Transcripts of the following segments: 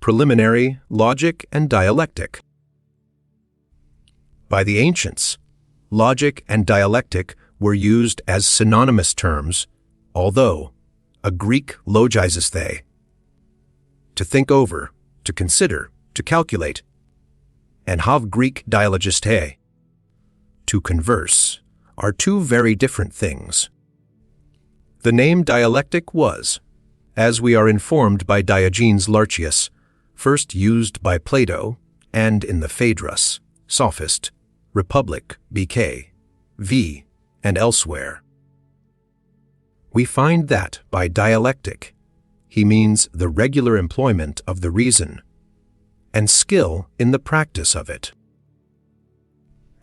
preliminary, logic, and dialectic. By the ancients, logic and dialectic were used as synonymous terms, although a Greek logizesthai, to think over, to consider, to calculate, and hav Greek dialogisthai, to converse, are two very different things. The name dialectic was, as we are informed by Diogenes Laertius, first used by Plato and in the Phaedrus, Sophist, Republic, BK, V, and elsewhere. We find that by dialectic, he means the regular employment of the reason, and skill in the practice of it.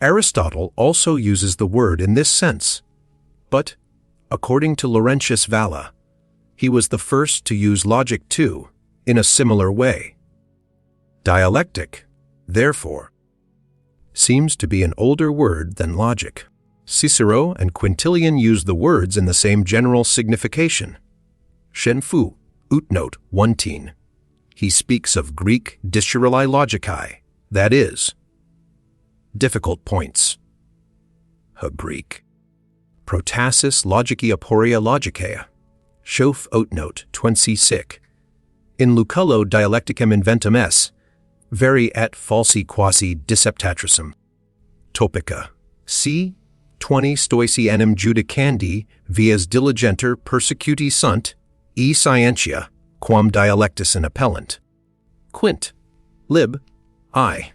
Aristotle also uses the word in this sense, but, according to Laurentius Valla, he was the first to use logic too, in a similar way. Dialectic, therefore, seems to be an older word than logic. Cicero and Quintilian use the words in the same general signification. Shenfu, Utnote 1. He speaks of Greek dyschirali logicae, that is, difficult points. Greek. Protasis logici aporia logicae. Schof Utnote 26. In Lucullo dialecticam inventum s, veri et falsi quasi diseptatrissum. Topica. C. 20 stoici enim judicandi vias diligenter persecuti sunt, e scientia, quam dialectus in appellant. Quint. Lib. I.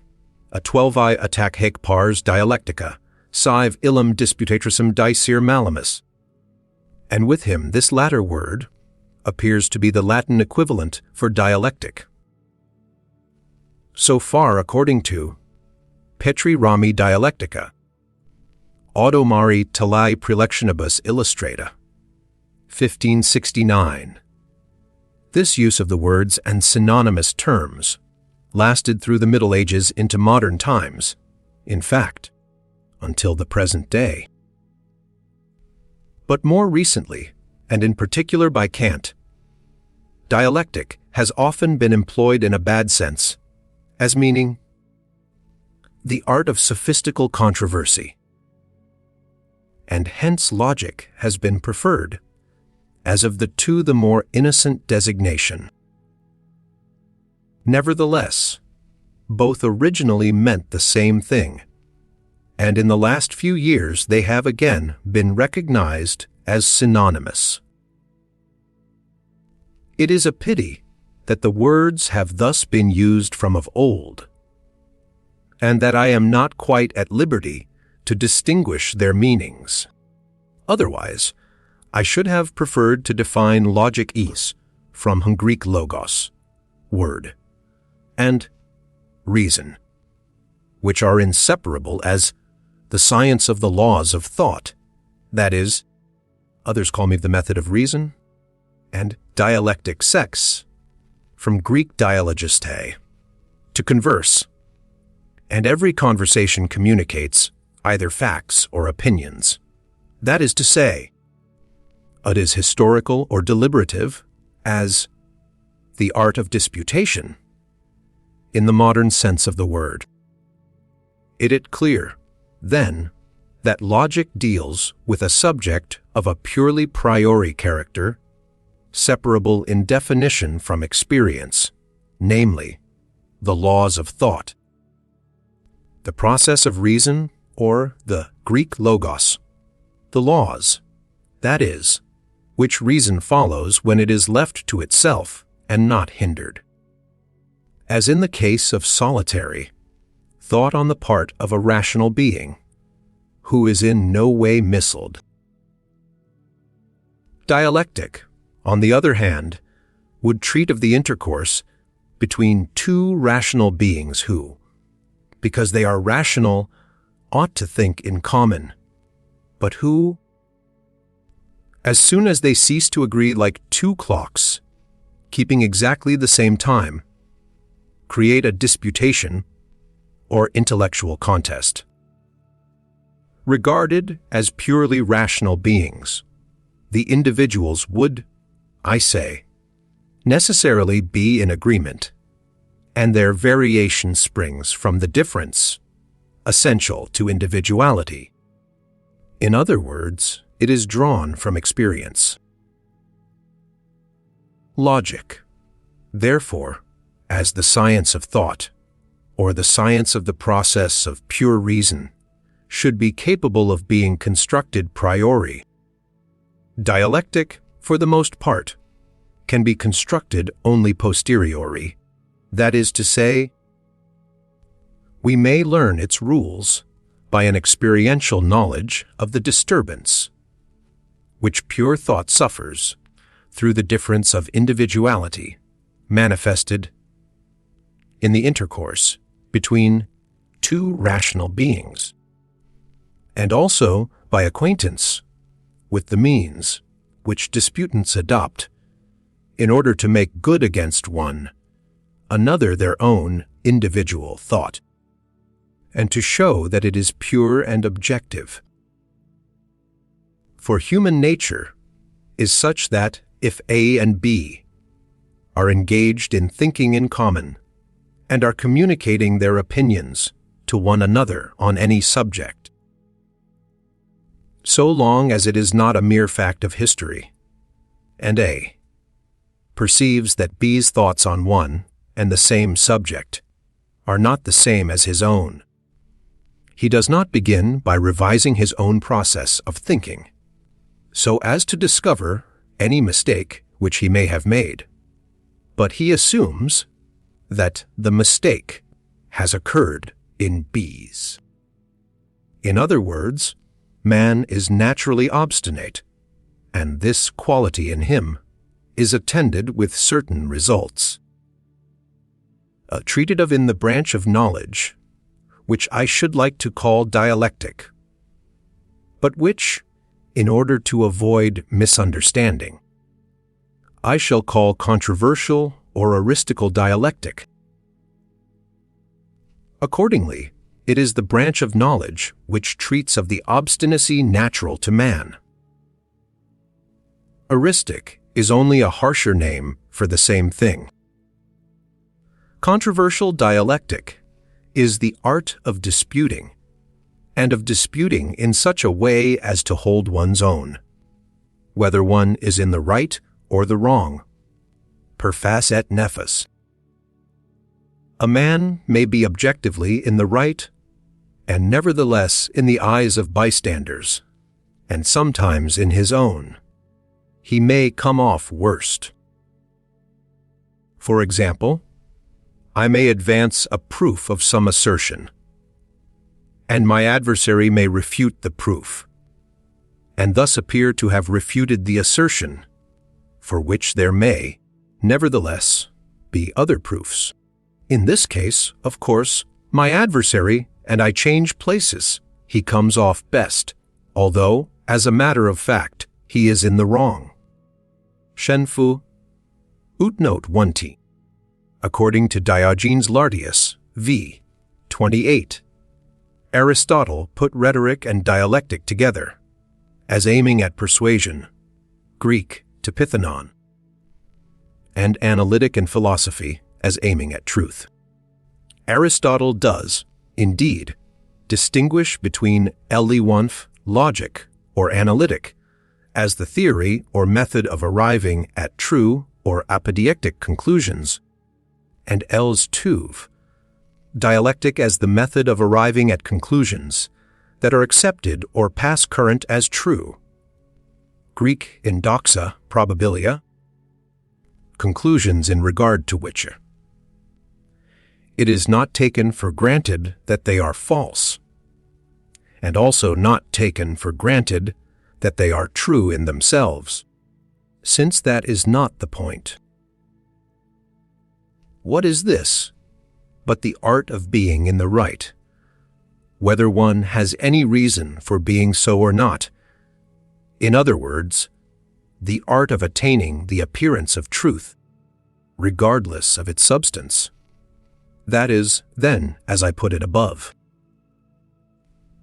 A 12i attac haec pars dialectica, sive illum disputatrissum dicere malimus. And with him this latter word appears to be the Latin equivalent for dialectic. So far according to Petri Rami Dialectica, Audomari Talai Prelectionibus Illustrata, 1569. This use of the words and synonymous terms lasted through the Middle Ages into modern times, in fact, until the present day. But more recently, and in particular by Kant, dialectic has often been employed in a bad sense, as meaning the art of sophistical controversy, and hence logic has been preferred, as of the two the more innocent designation. Nevertheless, both originally meant the same thing, and in the last few years they have again been recognized as synonymous. It is a pity that the words have thus been used from of old, and that I am not quite at liberty to distinguish their meanings. Otherwise, I should have preferred to define logic is from Greek logos, word, and reason, which are inseparable as the science of the laws of thought, that is, others call me the method of reason, and dialectic sex, from Greek dialogisthai, to converse, and every conversation communicates either facts or opinions. That is to say, it is historical or deliberative, as the art of disputation, in the modern sense of the word. It is clear, then, that logic deals with a subject of a purely priori character, separable in definition from experience, namely, the laws of thought. The process of reason, or the Greek logos, the laws, that is, which reason follows when it is left to itself and not hindered. As in the case of solitary, thought on the part of a rational being, who is in no way missiled. Dialectic, on the other hand, would treat of the intercourse between two rational beings who, because they are rational, ought to think in common, but who, as soon as they cease to agree like two clocks, keeping exactly the same time, create a disputation or intellectual contest. Regarded as purely rational beings, the individuals would, I say, necessarily be in agreement, and their variation springs from the difference essential to individuality. In other words, it is drawn from experience. Logic, therefore, as the science of thought, or the science of the process of pure reason, should be capable of being constructed priori. Dialectic, for the most part, can be constructed only posteriori. That is to say, we may learn its rules by an experiential knowledge of the disturbance which pure thought suffers through the difference of individuality manifested in the intercourse between two rational beings, and also by acquaintance with the means which disputants adopt in order to make good against one another their own individual thought, and to show that it is pure and objective. For human nature is such that if A and B are engaged in thinking in common and are communicating their opinions to one another on any subject, so long as it is not a mere fact of history, and A perceives that B's thoughts on one and the same subject are not the same as his own, he does not begin by revising his own process of thinking, so as to discover any mistake which he may have made, but he assumes that the mistake has occurred in B's. In other words, man is naturally obstinate, and this quality in him is attended with certain results. Treated of in the branch of knowledge, which I should like to call dialectic, but which, in order to avoid misunderstanding, I shall call controversial or eristical dialectic. Accordingly, it is the branch of knowledge which treats of the obstinacy natural to man. Eristic is only a harsher name for the same thing. Controversial dialectic is the art of disputing, and of disputing in such a way as to hold one's own, whether one is in the right or the wrong. Profess et nefas. A man may be objectively in the right, and nevertheless in the eyes of bystanders, and sometimes in his own, he may come off worst. For example, I may advance a proof of some assertion, and my adversary may refute the proof, and thus appear to have refuted the assertion, for which there may, nevertheless, be other proofs. In this case, of course, my adversary and I change places. He comes off best, although, as a matter of fact, he is in the wrong. Shenfu, Utnote 1t. According to Diogenes Laertius, v. 28, Aristotle put rhetoric and dialectic together, as aiming at persuasion, Greek to Pythanon, and analytic and philosophy as aiming at truth. Aristotle does, indeed, distinguish between Eliwanf, logic, or analytic, as the theory or method of arriving at true or apodeictic conclusions, and Els Tuv, dialectic as the method of arriving at conclusions that are accepted or pass current as true. Greek in doxa, probabilia, conclusions in regard to which it is not taken for granted that they are false, and also not taken for granted that they are true in themselves, since that is not the point. What is this but the art of being in the right, whether one has any reason for being so or not? In other words, the art of attaining the appearance of truth, regardless of its substance. That is, then, as I put it above.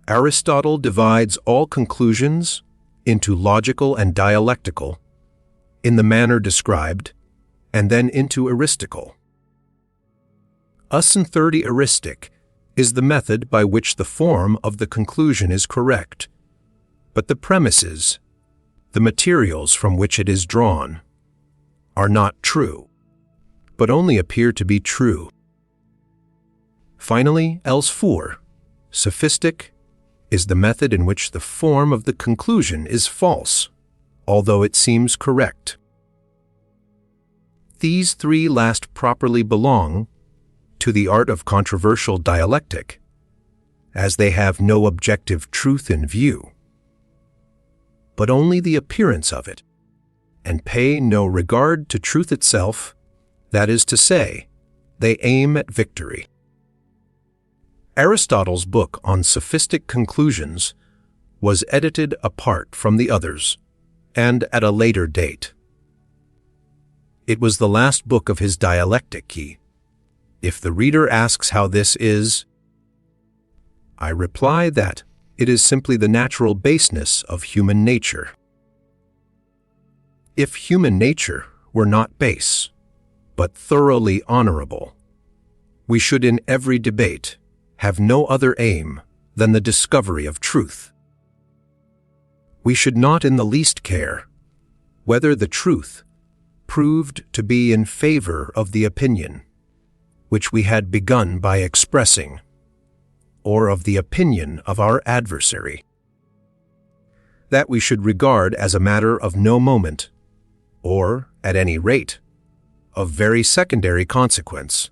Aristotle divides all conclusions into logical and dialectical, in the manner described, and then into eristical. Us-and-thirty Eristic is the method by which the form of the conclusion is correct, but the premises, the materials from which it is drawn, are not true, but only appear to be true. Finally, else-for, Sophistic, is the method in which the form of the conclusion is false, although it seems correct. These three last properly belong to the art of controversial dialectic, as they have no objective truth in view, but only the appearance of it, and pay no regard to truth itself, that is to say, they aim at victory. Aristotle's book on sophistic conclusions was edited apart from the others, and at a later date. It was the last book of his Dialectic. If the reader asks how this is, I reply that it is simply the natural baseness of human nature. If human nature were not base, but thoroughly honorable, we should in every debate have no other aim than the discovery of truth. We should not in the least care whether the truth proved to be in favor of the opinion which we had begun by expressing, or of the opinion of our adversary. That we should regard as a matter of no moment, or, at any rate, of very secondary consequence.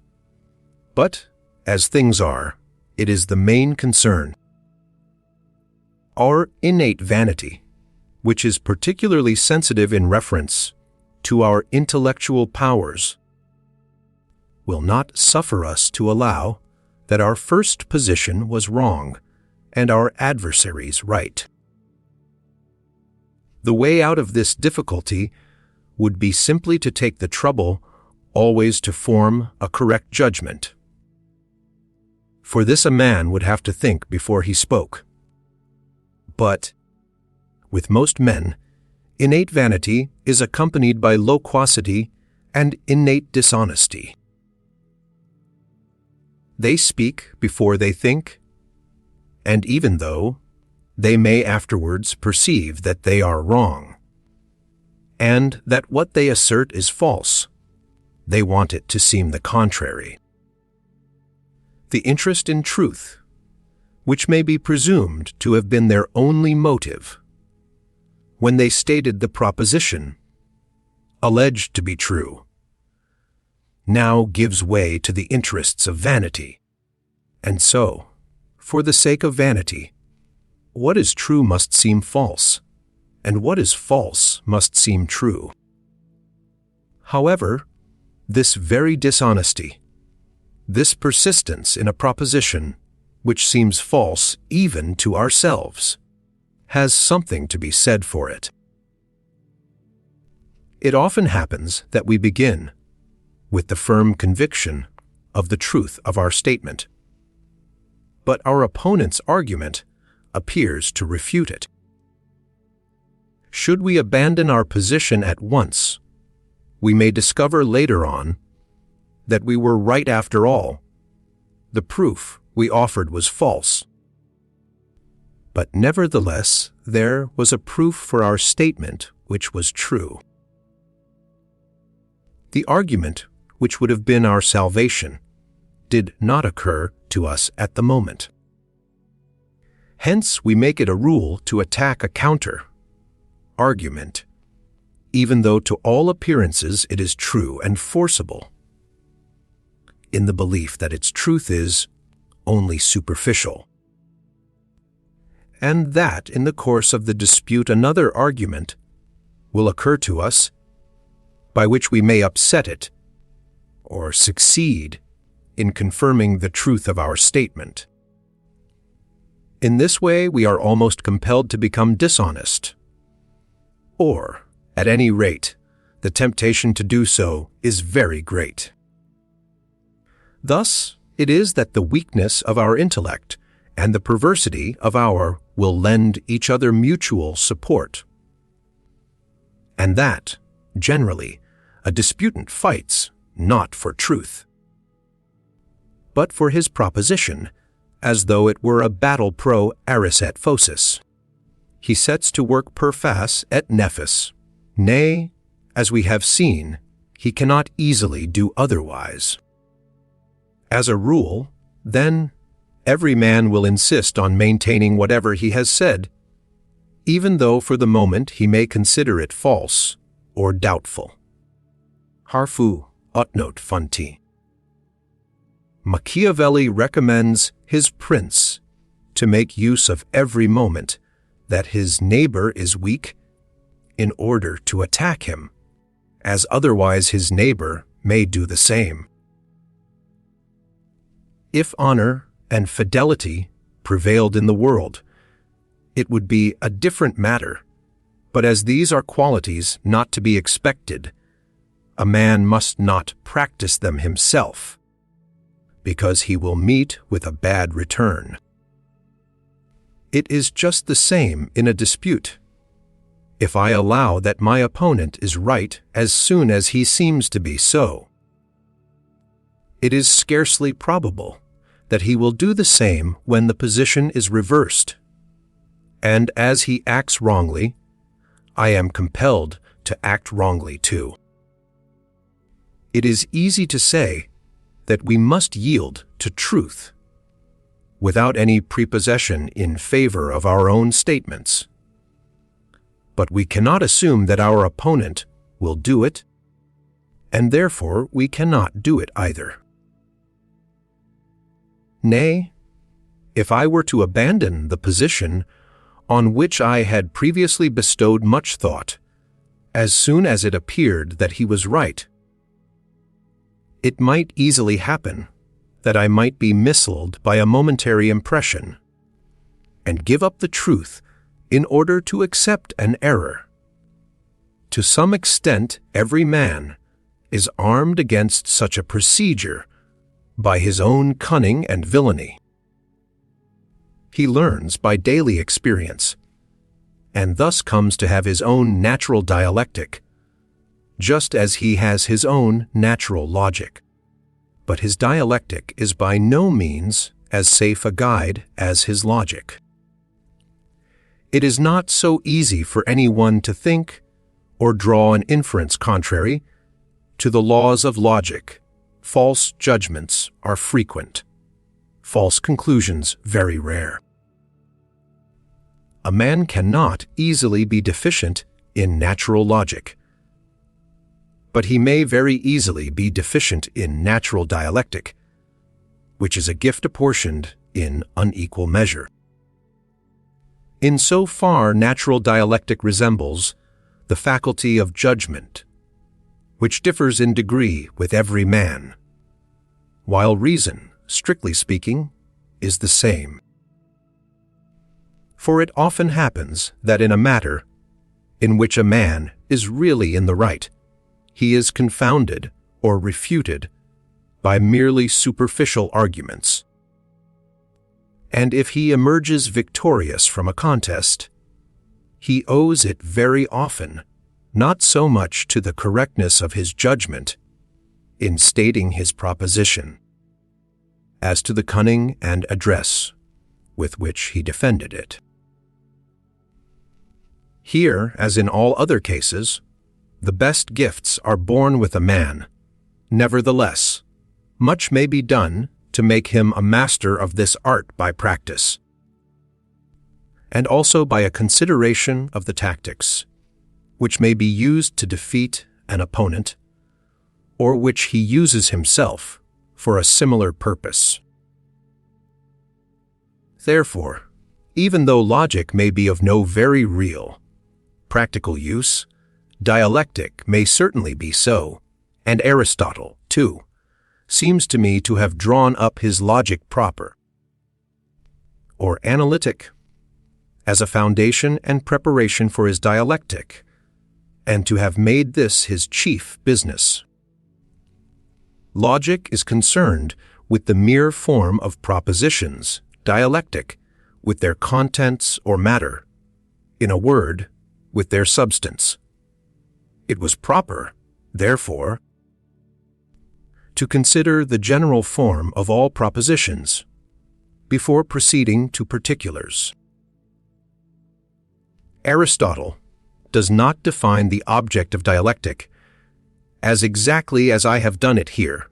But, as things are, it is the main concern. Our innate vanity, which is particularly sensitive in reference to our intellectual powers, will not suffer us to allow that our first position was wrong and our adversaries right. The way out of this difficulty would be simply to take the trouble always to form a correct judgment. For this a man would have to think before he spoke. But, with most men, innate vanity is accompanied by loquacity and innate dishonesty. They speak before they think, and even though they may afterwards perceive that they are wrong, and that what they assert is false, they want it to seem the contrary. The interest in truth, which may be presumed to have been their only motive, when they stated the proposition, alleged to be true, now gives way to the interests of vanity. And so, for the sake of vanity, what is true must seem false, and what is false must seem true. However, this very dishonesty, this persistence in a proposition which seems false even to ourselves, has something to be said for it. It often happens that we begin with the firm conviction of the truth of our statement, but our opponent's argument appears to refute it. Should we abandon our position at once, we may discover later on that we were right after all. The proof we offered was false. But nevertheless, there was a proof for our statement which was true. The argument which would have been our salvation did not occur to us at the moment. Hence we make it a rule to attack a counter argument, even though to all appearances it is true and forcible, in the belief that its truth is only superficial, and that in the course of the dispute another argument will occur to us by which we may upset it or succeed in confirming the truth of our statement. In this way, we are almost compelled to become dishonest, or, at any rate, the temptation to do so is very great. Thus, it is that the weakness of our intellect and the perversity of our will lend each other mutual support, and that, generally, a disputant fights not for truth, but for his proposition, as though it were a battle pro aris et phosis. He sets to work per fas et nefas. Nay, as we have seen, he cannot easily do otherwise. As a rule, then, every man will insist on maintaining whatever he has said, even though for the moment he may consider it false or doubtful. Harfu otnot funti. Machiavelli recommends his prince to make use of every moment that his neighbor is weak in order to attack him, as otherwise his neighbor may do the same. If honor and fidelity prevailed in the world, it would be a different matter, but as these are qualities not to be expected, a man must not practice them himself, because he will meet with a bad return. It is just the same in a dispute. If I allow that my opponent is right as soon as he seems to be so, it is scarcely probable that he will do the same when the position is reversed. And as he acts wrongly, I am compelled to act wrongly too. It is easy to say that we must yield to truth without any prepossession in favor of our own statements. But we cannot assume that our opponent will do it, and therefore we cannot do it either. Nay, if I were to abandon the position on which I had previously bestowed much thought, as soon as it appeared that he was right, it might easily happen that I might be misled by a momentary impression, and give up the truth in order to accept an error. To some extent, every man is armed against such a procedure by his own cunning and villainy. He learns by daily experience, and thus comes to have his own natural dialectic, just as he has his own natural logic. But his dialectic is by no means as safe a guide as his logic. It is not so easy for anyone to think or draw an inference contrary to the laws of logic. False judgments are frequent, false conclusions very rare. A man cannot easily be deficient in natural logic, but he may very easily be deficient in natural dialectic, which is a gift apportioned in unequal measure. In so far natural dialectic resembles the faculty of judgment, which differs in degree with every man, while reason, strictly speaking, is the same. For it often happens that in a matter in which a man is really in the right, he is confounded or refuted by merely superficial arguments. And if he emerges victorious from a contest, he owes it very often not so much to the correctness of his judgment in stating his proposition, as to the cunning and address with which he defended it. Here, as in all other cases, the best gifts are born with a man. Nevertheless, much may be done to make him a master of this art by practice, and also by a consideration of the tactics, which may be used to defeat an opponent, or which he uses himself for a similar purpose. Therefore, even though logic may be of no very real, practical use, dialectic may certainly be so, and Aristotle, too, seems to me to have drawn up his logic proper, or analytic, as a foundation and preparation for his dialectic, and to have made this his chief business. Logic is concerned with the mere form of propositions, dialectic, with their contents or matter, in a word, with their substance. It was proper, therefore, to consider the general form of all propositions before proceeding to particulars. Aristotle does not define the object of dialectic as exactly as I have done it here,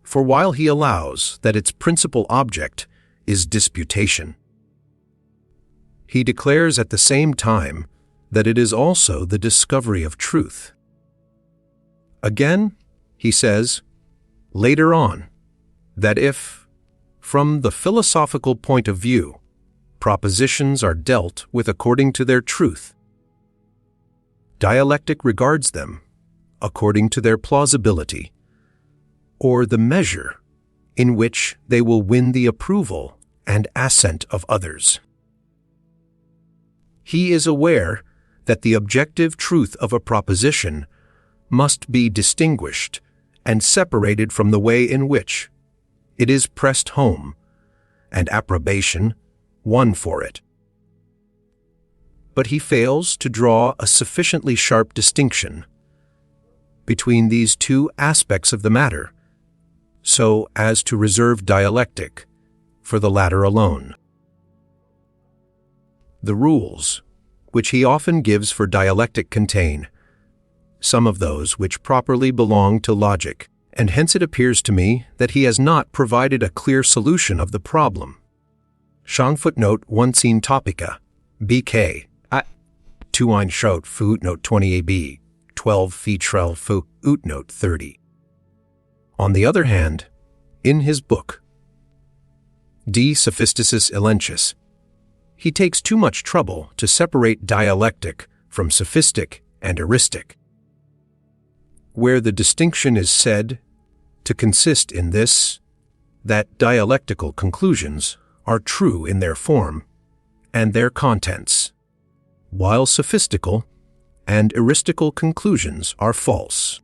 for while he allows that its principal object is disputation, he declares at the same time that it is also the discovery of truth. Again, he says, later on, that if, from the philosophical point of view, propositions are dealt with according to their truth, dialectic regards them according to their plausibility, or the measure in which they will win the approval and assent of others. He is aware that the objective truth of a proposition must be distinguished and separated from the way in which it is pressed home and approbation won for it. But he fails to draw a sufficiently sharp distinction between these two aspects of the matter, so as to reserve dialectic for the latter alone. The rules which he often gives for dialectic contain some of those which properly belong to logic, and hence it appears to me that he has not provided a clear solution of the problem. Footnote 1 Scene Topica, BK, 2 ein Schot, footnote 20ab, 12 Fetrel footnote 30. On the other hand, in his book, De Sophisticis Elenchus, he takes too much trouble to separate dialectic from sophistic and eristic, where the distinction is said to consist in this, that dialectical conclusions are true in their form and their contents, while sophistical and eristical conclusions are false.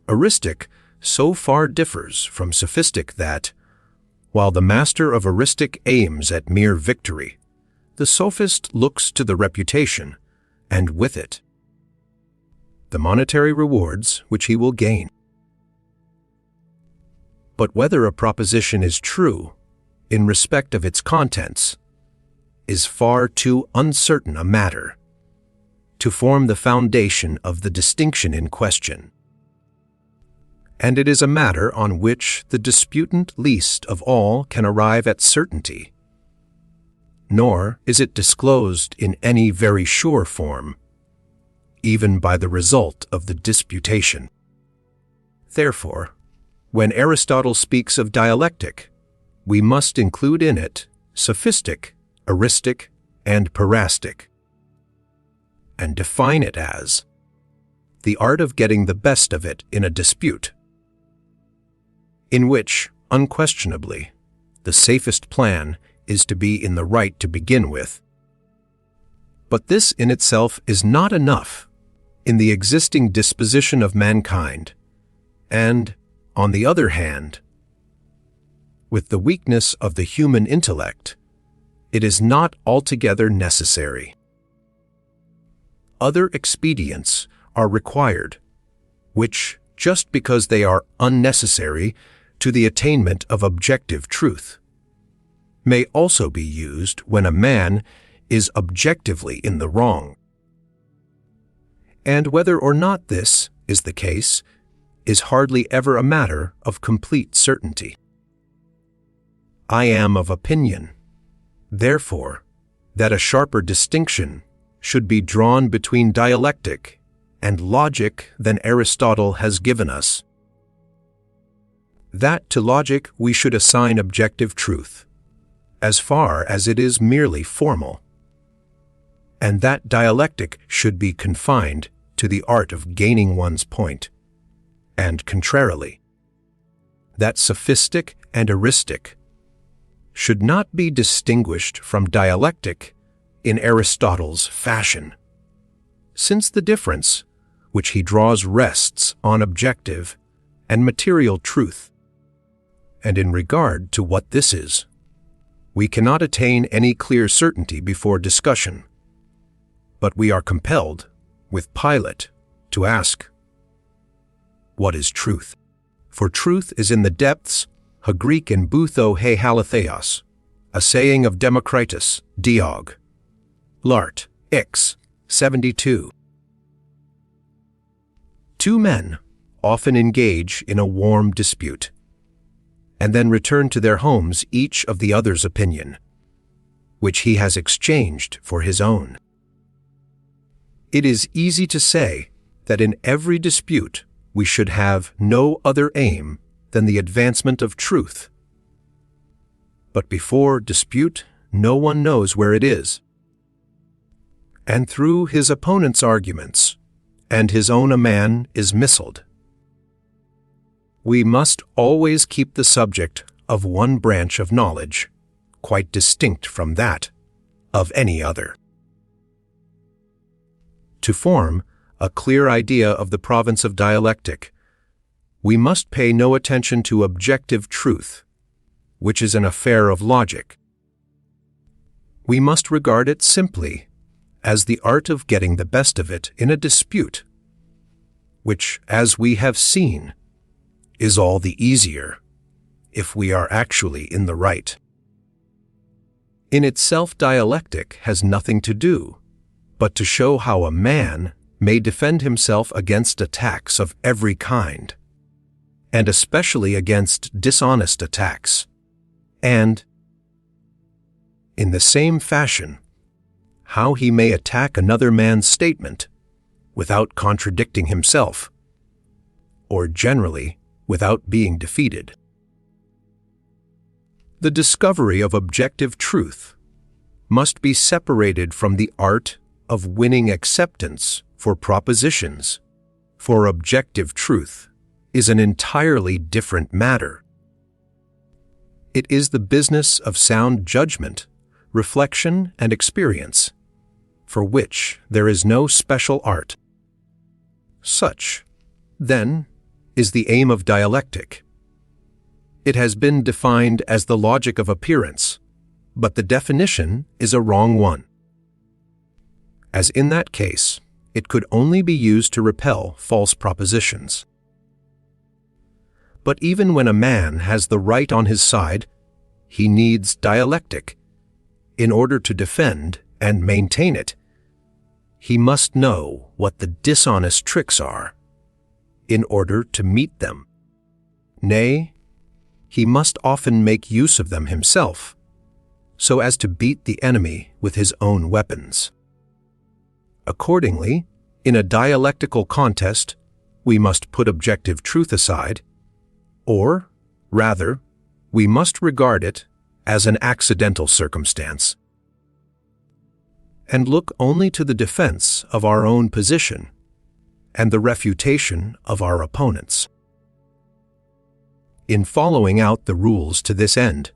Eristic so far differs from sophistic that, while the master of eristic aims at mere victory, the sophist looks to the reputation, and with it, the monetary rewards which he will gain. But whether a proposition is true in respect of its contents is far too uncertain a matter to form the foundation of the distinction in question, and it is a matter on which the disputant least of all can arrive at certainty, nor is it disclosed in any very sure form, even by the result of the disputation. Therefore, when Aristotle speaks of dialectic, we must include in it sophistic, eristic, and parastic, and define it as the art of getting the best of it in a dispute, in which, unquestionably, the safest plan is to be in the right to begin with. But this in itself is not enough in the existing disposition of mankind, and, on the other hand, with the weakness of the human intellect, it is not altogether necessary. Other expedients are required, which, just because they are unnecessary to the attainment of objective truth, may also be used when a man is objectively in the wrong. And whether or not this is the case is hardly ever a matter of complete certainty. I am of opinion, therefore, that a sharper distinction should be drawn between dialectic and logic than Aristotle has given us. That to logic we should assign objective truth, as far as it is merely formal, and that dialectic should be confined to the art of gaining one's point, and contrarily, that sophistic and eristic should not be distinguished from dialectic in Aristotle's fashion, since the difference which he draws rests on objective and material truth, and in regard to what this is, we cannot attain any clear certainty before discussion, but we are compelled, with Pilate, to ask, what is truth. For truth is in the depths, a Greek in boutho he halatheos, a saying of Democritus, Diog. Lart, Ix, 72. Two men often engage in a warm dispute, and then return to their homes each of the other's opinion, which he has exchanged for his own. It is easy to say that in every dispute we should have no other aim than the advancement of truth. But before dispute, no one knows where it is. And through his opponent's arguments, and his own a man is missiled. We must always keep the subject of one branch of knowledge quite distinct from that of any other. To form a clear idea of the province of dialectic, we must pay no attention to objective truth, which is an affair of logic. We must regard it simply as the art of getting the best of it in a dispute, which, as we have seen, is all the easier if we are actually in the right. In itself, dialectic has nothing to do but to show how a man may defend himself against attacks of every kind, and especially against dishonest attacks, and, in the same fashion, how he may attack another man's statement without contradicting himself, or generally without being defeated. The discovery of objective truth must be separated from the art of winning acceptance for propositions, for objective truth is an entirely different matter. It is the business of sound judgment, reflection, and experience, for which there is no special art. Such, then, is the aim of dialectic. It has been defined as the logic of appearance, but the definition is a wrong one, as in that case it could only be used to repel false propositions. But even when a man has the right on his side, he needs dialectic. In order to defend and maintain it, he must know what the dishonest tricks are, in order to meet them. Nay, he must often make use of them himself, so as to beat the enemy with his own weapons. Accordingly, in a dialectical contest, we must put objective truth aside, or, rather, we must regard it as an accidental circumstance, and look only to the defense of our own position and the refutation of our opponents. In following out the rules to this end,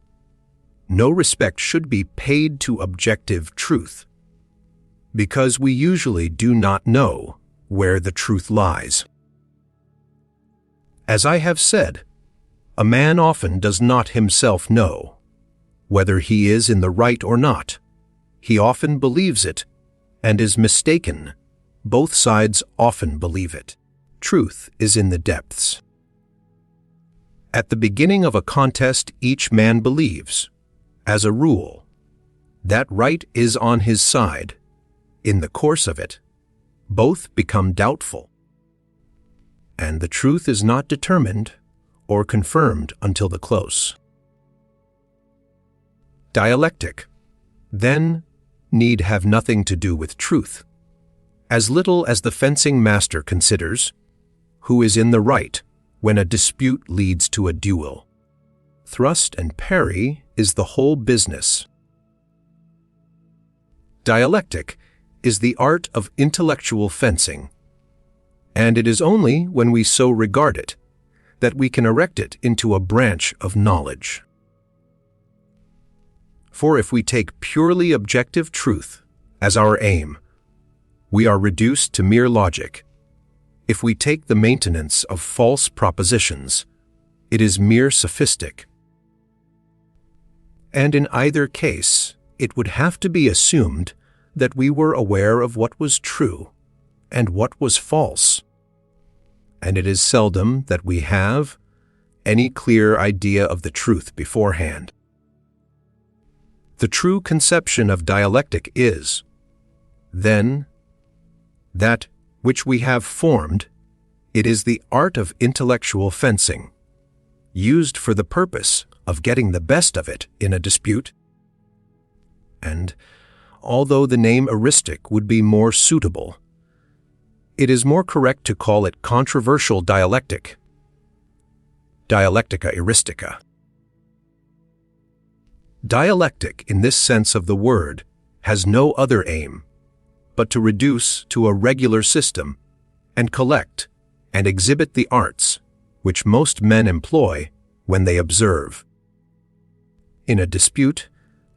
no respect should be paid to objective truth, because we usually do not know where the truth lies. As I have said, a man often does not himself know whether he is in the right or not. He often believes it and is mistaken. Both sides often believe it. Truth is in the depths. At the beginning of a contest, each man believes, as a rule, that right is on his side. In the course of it, both become doubtful, and the truth is not determined or confirmed until the close. Dialectic, then, need have nothing to do with truth, as little as the fencing master considers who is in the right when a dispute leads to a duel. Thrust and parry is the whole business. Dialectic is the art of intellectual fencing, and it is only when we so regard it that we can erect it into a branch of knowledge. For if we take purely objective truth as our aim, we are reduced to mere logic. If we take the maintenance of false propositions, it is mere sophistic. And in either case, it would have to be assumed that we were aware of what was true and what was false, and it is seldom that we have any clear idea of the truth beforehand. The true conception of dialectic is, then, that which we have formed. It is the art of intellectual fencing, used for the purpose of getting the best of it in a dispute. And, although the name eristic would be more suitable, it is more correct to call it controversial dialectic, dialectica eristica. Dialectic, in this sense of the word, has no other aim but to reduce to a regular system and collect and exhibit the arts which most men employ when they observe. In a dispute,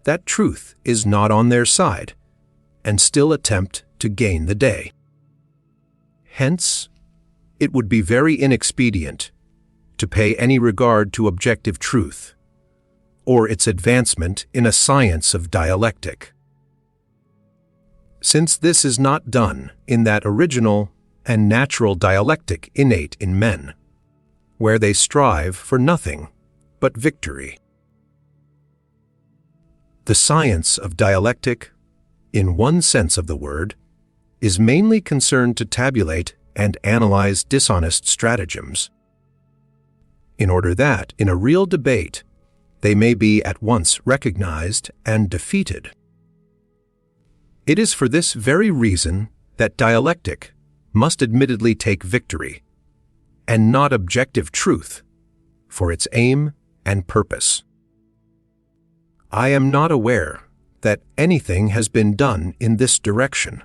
that truth is not on their side, and still attempt to gain the day. Hence, it would be very inexpedient to pay any regard to objective truth, or its advancement in a science of dialectic. Since this is not done in that original and natural dialectic innate in men, where they strive for nothing but victory. The science of dialectic, in one sense of the word, is mainly concerned to tabulate and analyze dishonest stratagems, in order that, in a real debate, they may be at once recognized and defeated. It is for this very reason that dialectic must admittedly take victory, and not objective truth, for its aim and purpose. I am not aware that anything has been done in this direction,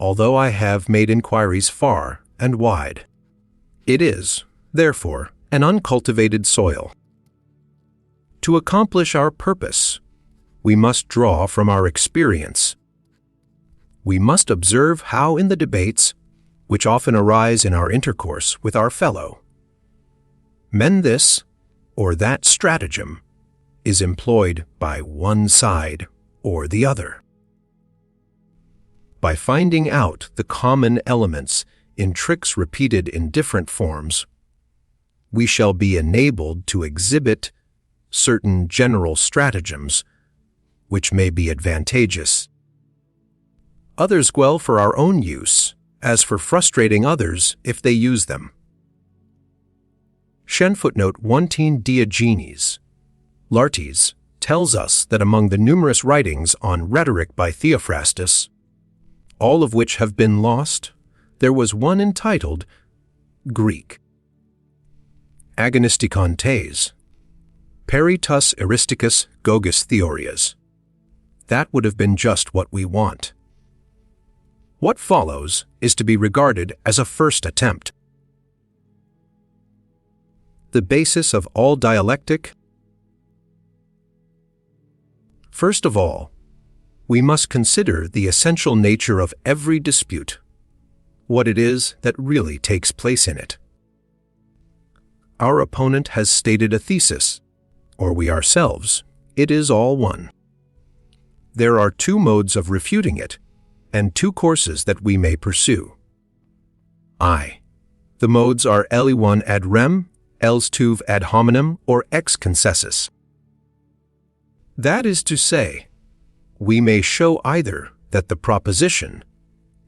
although I have made inquiries far and wide. It is, therefore, an uncultivated soil. To accomplish our purpose, we must draw from our experience. We must observe how in the debates, which often arise in our intercourse with our fellow, men this or that stratagem is employed by one side or the other. By finding out the common elements in tricks repeated in different forms, we shall be enabled to exhibit certain general stratagems which may be advantageous. Others well for our own use, as for frustrating others if they use them. Footnote 19 Diogenes, Laertes, tells us that among the numerous writings on rhetoric by Theophrastus, all of which have been lost, there was one entitled Greek. Agonistikon tes, peritus eristicus gogus theorias. That would have been just what we want. What follows is to be regarded as a first attempt. The basis of all dialectic. First of all, we must consider the essential nature of every dispute, what it is that really takes place in it. Our opponent has stated a thesis, or we ourselves, it is all one. There are two modes of refuting it, and two courses that we may pursue. The modes are L1 ad rem, L2 ad hominem, or ex concessus. That is to say, we may show either that the proposition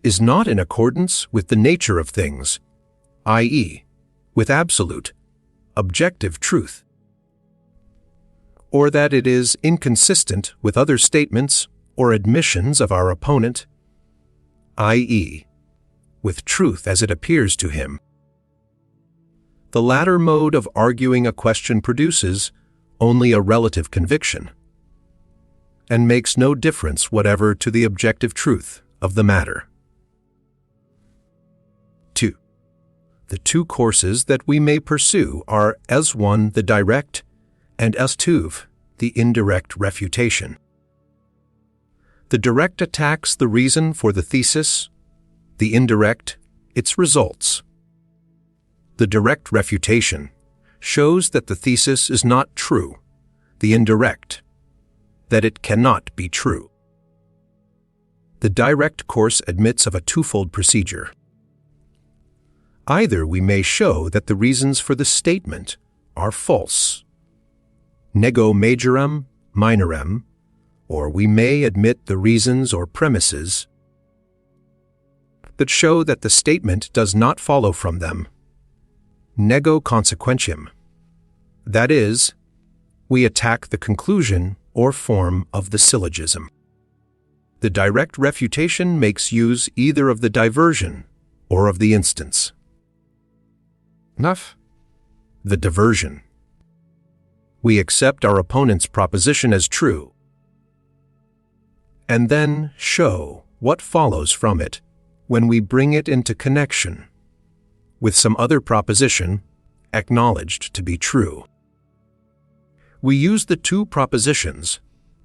is not in accordance with the nature of things, i.e., with absolute, objective truth, or that it is inconsistent with other statements or admissions of our opponent, i.e., with truth as it appears to him. The latter mode of arguing a question produces only a relative conviction, and makes no difference whatever to the objective truth of the matter. 2. The two courses that we may pursue are S1 the direct and S2 the indirect refutation. The direct attacks the reason for the thesis, the indirect its results. The direct refutation shows that the thesis is not true, the indirect that it cannot be true. The direct course admits of a twofold procedure. Either we may show that the reasons for the statement are false, nego majorem, minorem, or we may admit the reasons or premises that show that the statement does not follow from them, nego consequentiam. That is, we attack the conclusion or form of the syllogism. The direct refutation makes use either of the diversion or of the instance. Enough. The diversion. We accept our opponent's proposition as true, and then show what follows from it when we bring it into connection with some other proposition acknowledged to be true. We use the two propositions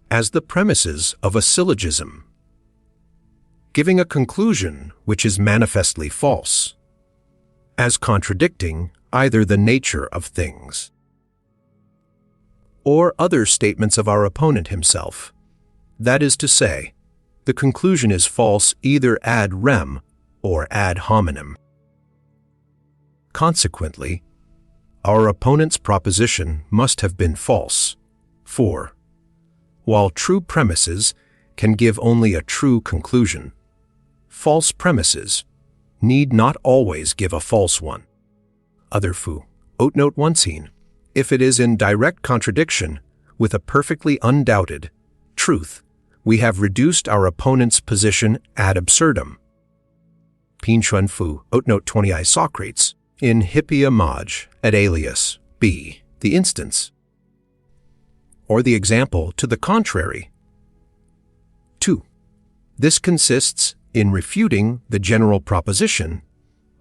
as the premises of a syllogism, giving a conclusion which is manifestly false, as contradicting either the nature of things or other statements of our opponent himself. That is to say, the conclusion is false either ad rem or ad hominem. Consequently, our opponent's proposition must have been false, for, while true premises can give only a true conclusion, false premises need not always give a false one. Other fu, Oatnote 1 if it is in direct contradiction with a perfectly undoubted truth, we have reduced our opponent's position ad absurdum. Pinchuan fu, Oatnote 20 Socrates, in hippia maj et alias b, the instance, or the example to the contrary. 2. This consists in refuting the general proposition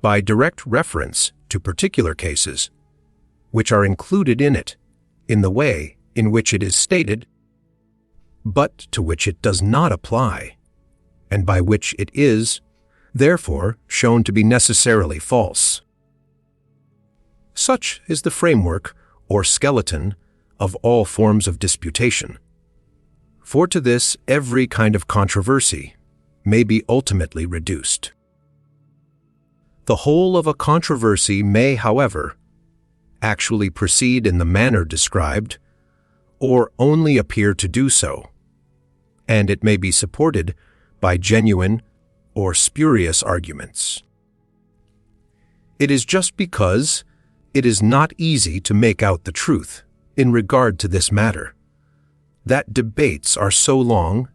by direct reference to particular cases, which are included in it in the way in which it is stated, but to which it does not apply, and by which it is, therefore, shown to be necessarily false. Such is the framework or skeleton of all forms of disputation. For to this every kind of controversy may be ultimately reduced. The whole of a controversy may, however, actually proceed in the manner described, or only appear to do so, and it may be supported by genuine or spurious arguments. It is just because it is not easy to make out the truth in regard to this matter that debates are so long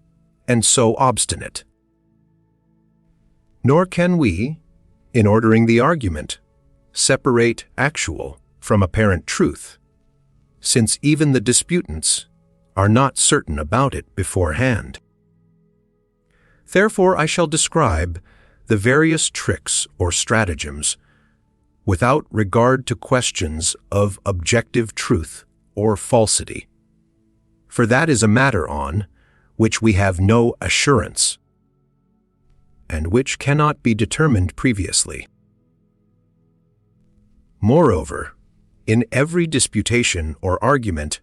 and so obstinate. Nor can we, in ordering the argument, separate actual from apparent truth, since even the disputants are not certain about it beforehand. Therefore I shall describe the various tricks or stratagems without regard to questions of objective truth or falsity, for that is a matter on which we have no assurance, and which cannot be determined previously. Moreover, in every disputation or argument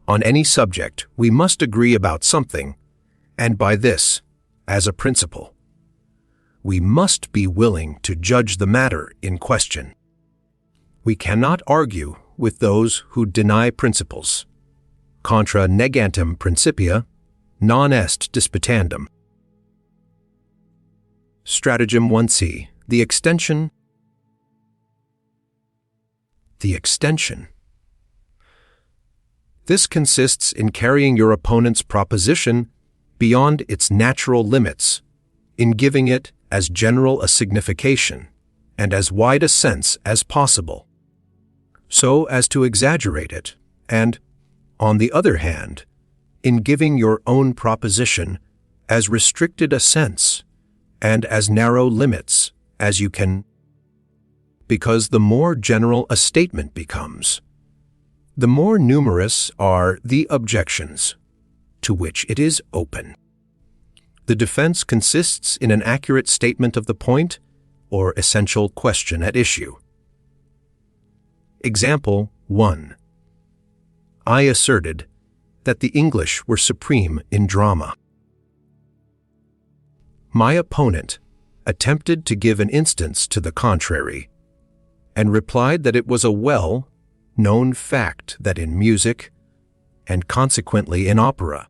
on any subject we must agree about something, and by this, as a principle, we must be willing to judge the matter in question. We cannot argue with those who deny principles. Contra negantem principia, non est disputandum. Stratagem 1c, the extension. The extension. This consists in carrying your opponent's proposition beyond its natural limits, in giving it as general a signification and as wide a sense as possible, so as to exaggerate it, and, on the other hand, in giving your own proposition as restricted a sense and as narrow limits as you can, because the more general a statement becomes, the more numerous are the objections to which it is open. The defense consists in an accurate statement of the point or essential question at issue. Example 1. I asserted that the English were supreme in drama. My opponent attempted to give an instance to the contrary, and replied that it was a well-known fact that in music, and consequently in opera,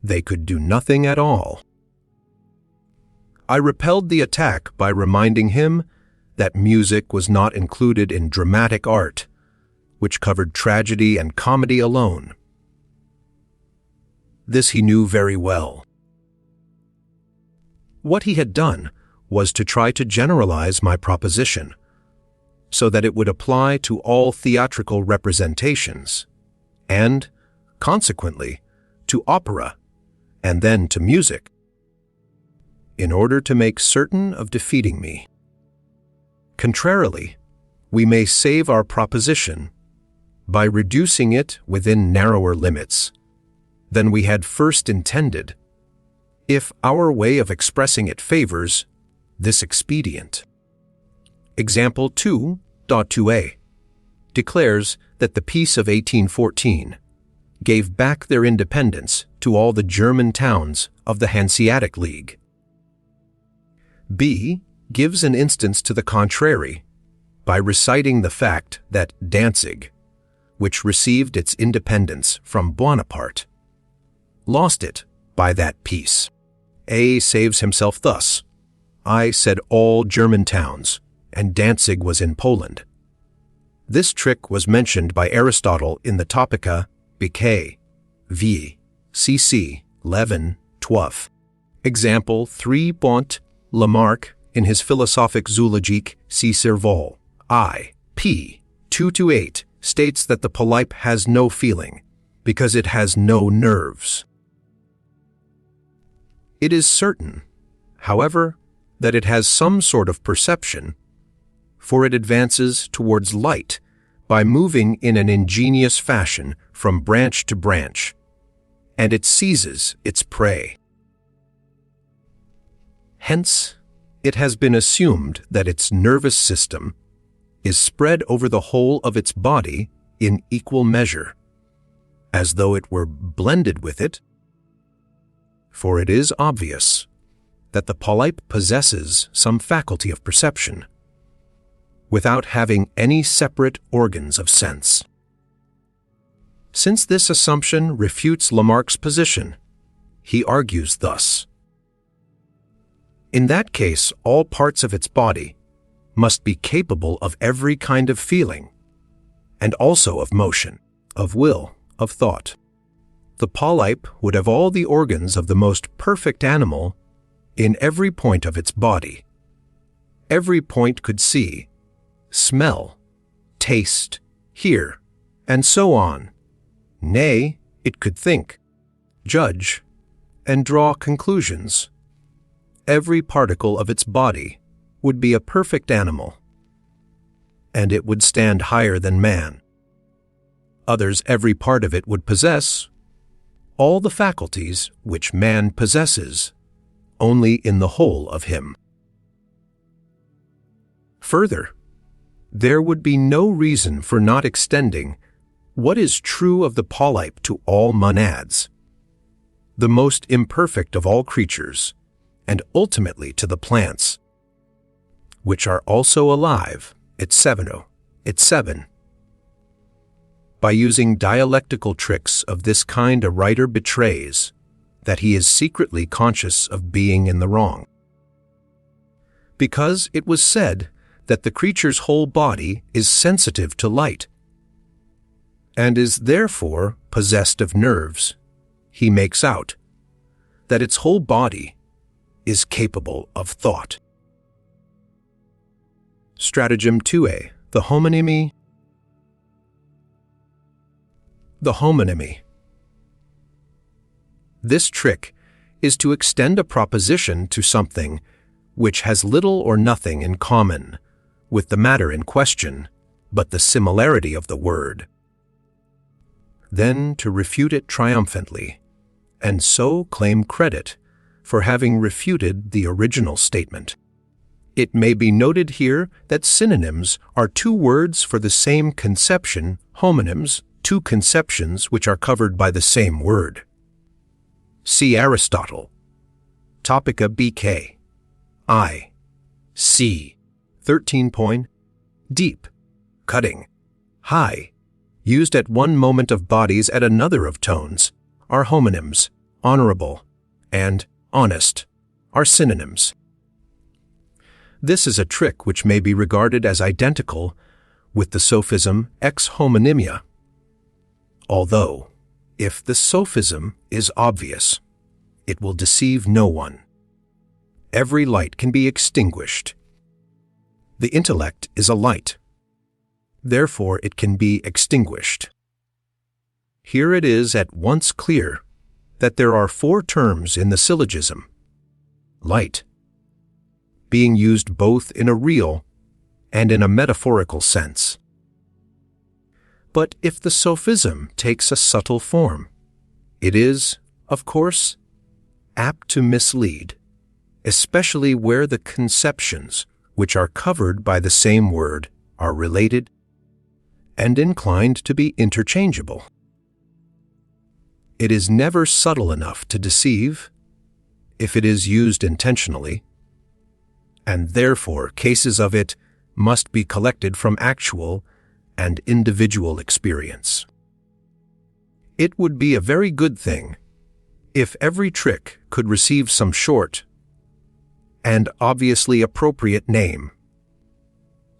they could do nothing at all. I repelled the attack by reminding him that music was not included in dramatic art, which covered tragedy and comedy alone. This he knew very well. What he had done was to try to generalize my proposition, so that it would apply to all theatrical representations, and, consequently, to opera, and then to music, in order to make certain of defeating me. Contrarily, we may save our proposition by reducing it within narrower limits than we had first intended, if our way of expressing it favors this expedient. Example 2.2a declares that the Peace of 1814 gave back their independence to all the German towns of the Hanseatic League. B gives an instance to the contrary by reciting the fact that Danzig, which received its independence from Bonaparte, lost it by that peace. A saves himself thus: I said all German towns, and Danzig was in Poland. This trick was mentioned by Aristotle in the Topica BK v. cc. 11, 12. Example 3. Bont Lamarck in his Philosophic Zoologique C. Serval I. p. 228 states that the polyp has no feeling because it has no nerves. It is certain, however, that it has some sort of perception, for it advances towards light by moving in an ingenious fashion from branch to branch, and it seizes its prey. Hence, it has been assumed that its nervous system is spread over the whole of its body in equal measure, as though it were blended with it, for it is obvious that the polyp possesses some faculty of perception, without having any separate organs of sense. Since this assumption refutes Lamarck's position, he argues thus: in that case, all parts of its body must be capable of every kind of feeling, and also of motion, of will, of thought. The polyp would have all the organs of the most perfect animal in every point of its body. Every point could see, smell, taste, hear, and so on. Nay, it could think, judge, and draw conclusions. Every particle of its body would be a perfect animal, and it would stand higher than man. Others, every part of it would possess all the faculties which man possesses, only in the whole of him. Further, there would be no reason for not extending what is true of the polyp to all monads, the most imperfect of all creatures, and ultimately to the plants, which are also alive, etc. By using dialectical tricks of this kind, a writer betrays that he is secretly conscious of being in the wrong. Because it was said that the creature's whole body is sensitive to light, and is therefore possessed of nerves, he makes out that its whole body is capable of thought. Stratagem 2a, the homonymy. The homonymy. This trick is to extend a proposition to something which has little or nothing in common with the matter in question, but the similarity of the word. Then to refute it triumphantly, and so claim credit for having refuted the original statement. It may be noted here that synonyms are two words for the same conception, homonyms, two conceptions which are covered by the same word. See Aristotle, Topica BK, I, C, 13. deep, cutting, high, used at one moment of bodies at another of tones, are homonyms, honorable, and honest are synonyms. This is a trick which may be regarded as identical with the sophism ex homonymia, although, if the sophism is obvious, it will deceive no one. Every light can be extinguished. The intellect is a light. Therefore, it can be extinguished. Here it is at once clear that there are 4 terms in the syllogism: light, being used both in a real and in a metaphorical sense. But if the sophism takes a subtle form, it is, of course, apt to mislead, especially where the conceptions which are covered by the same word are related and inclined to be interchangeable. It is never subtle enough to deceive if it is used intentionally, and therefore cases of it must be collected from actual and individual experience. It would be a very good thing if every trick could receive some short and obviously appropriate name,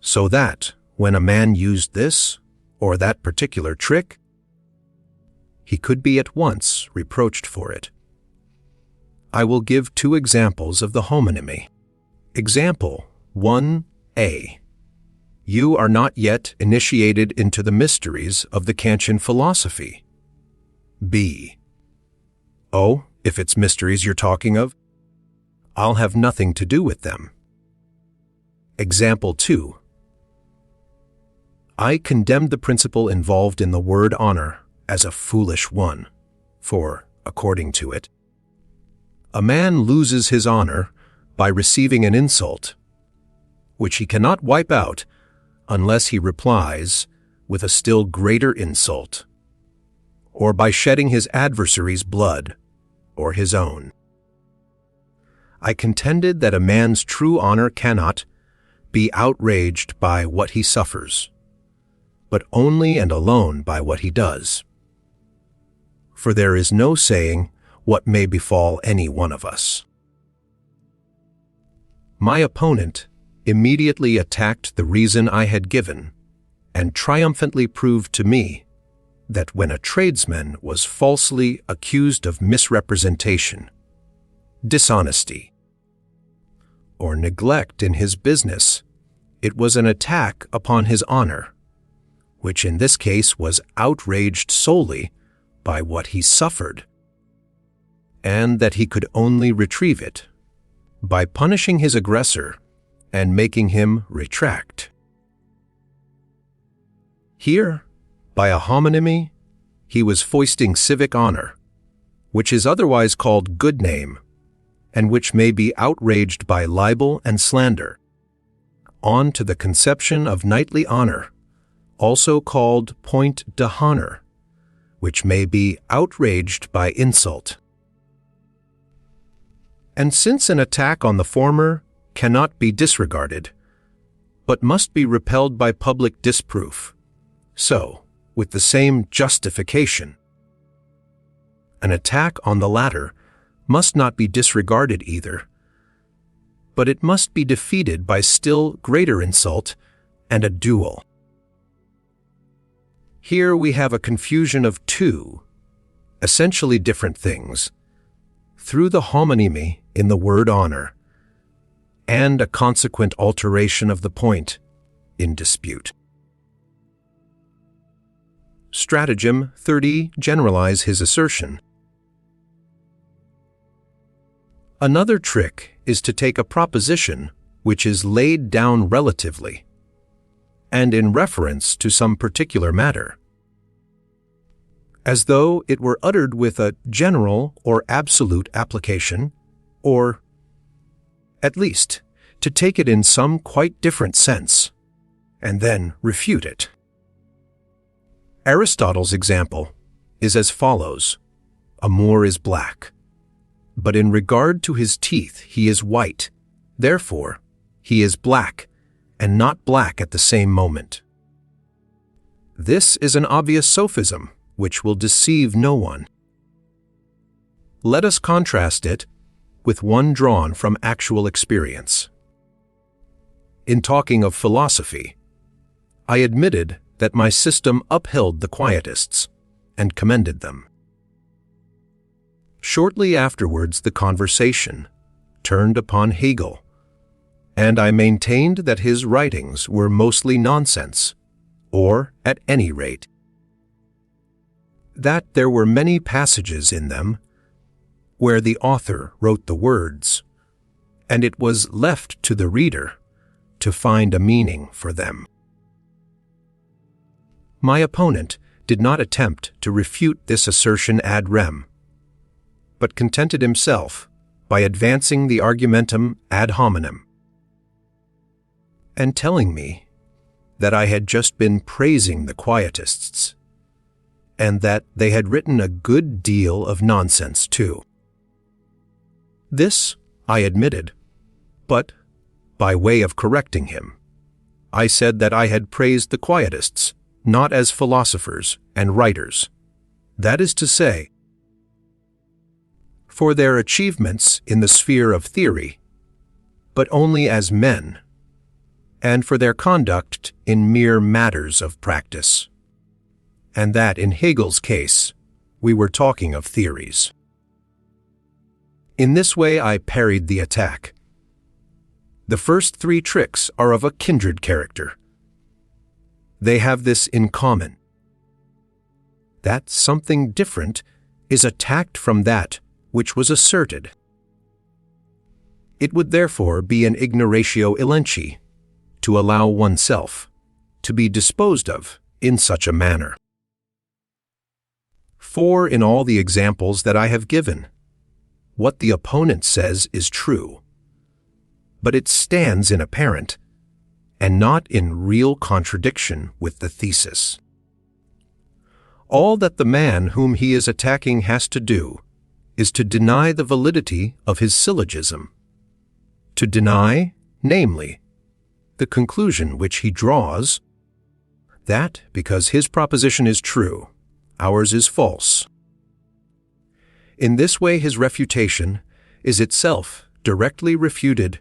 so that when a man used this or that particular trick, he could be at once reproached for it. I will give 2 examples of the homonymy. Example 1a. You are not yet initiated into the mysteries of the Kantian philosophy. B. Oh, if it's mysteries you're talking of, I'll have nothing to do with them. Example 2. I condemned the principle involved in the word honor as a foolish one, for, according to it, a man loses his honor by receiving an insult, which he cannot wipe out unless he replies with a still greater insult, or by shedding his adversary's blood or his own. I contended that a man's true honor cannot be outraged by what he suffers, but only and alone by what he does. For there is no saying what may befall any one of us. My opponent immediately attacked the reason I had given, and triumphantly proved to me that when a tradesman was falsely accused of misrepresentation, dishonesty, or neglect in his business, it was an attack upon his honor, which in this case was outraged solely by what he suffered, and that he could only retrieve it by punishing his aggressor and making him retract. Here, by a homonymy, he was foisting civic honor, which is otherwise called good name, and which may be outraged by libel and slander, on to the conception of knightly honor, also called point d'honneur, which may be outraged by insult. And since an attack on the former cannot be disregarded, but must be repelled by public disproof, so, with the same justification, an attack on the latter must not be disregarded either, but it must be defeated by still greater insult and a duel. Here we have a confusion of 2, essentially different things, through the homonymy in the word honor, and a consequent alteration of the point in dispute. Stratagem 30. Generalize his assertion. Another trick is to take a proposition which is laid down relatively, and in reference to some particular matter, as though it were uttered with a general or absolute application, or, at least, to take it in some quite different sense, and then refute it. Aristotle's example is as follows: a Moor is black, but in regard to his teeth he is white, therefore he is black, and not black at the same moment. This is an obvious sophism which will deceive no one. Let us contrast it with one drawn from actual experience. In talking of philosophy, I admitted that my system upheld the quietists and commended them. Shortly afterwards, the conversation turned upon Hegel, and I maintained that his writings were mostly nonsense, or, at any rate, that there were many passages in them where the author wrote the words, and it was left to the reader to find a meaning for them. My opponent did not attempt to refute this assertion ad rem, but contented himself by advancing the argumentum ad hominem, and telling me that I had just been praising the quietists, and that they had written a good deal of nonsense too. This I admitted, but, by way of correcting him, I said that I had praised the quietists not as philosophers and writers, that is to say, for their achievements in the sphere of theory, but only as men, and for their conduct in mere matters of practice, and that in Hegel's case we were talking of theories. In this way I parried the attack. The first three tricks are of a kindred character. They have this in common: that something different is attacked from that which was asserted. It would therefore be an ignoratio elenchi to allow oneself to be disposed of in such a manner. For in all the examples that I have given, what the opponent says is true, but it stands in apparent and not in real contradiction with the thesis. All that the man whom he is attacking has to do is to deny the validity of his syllogism, to deny, namely, the conclusion which he draws, that because his proposition is true, ours is false. In this way his refutation is itself directly refuted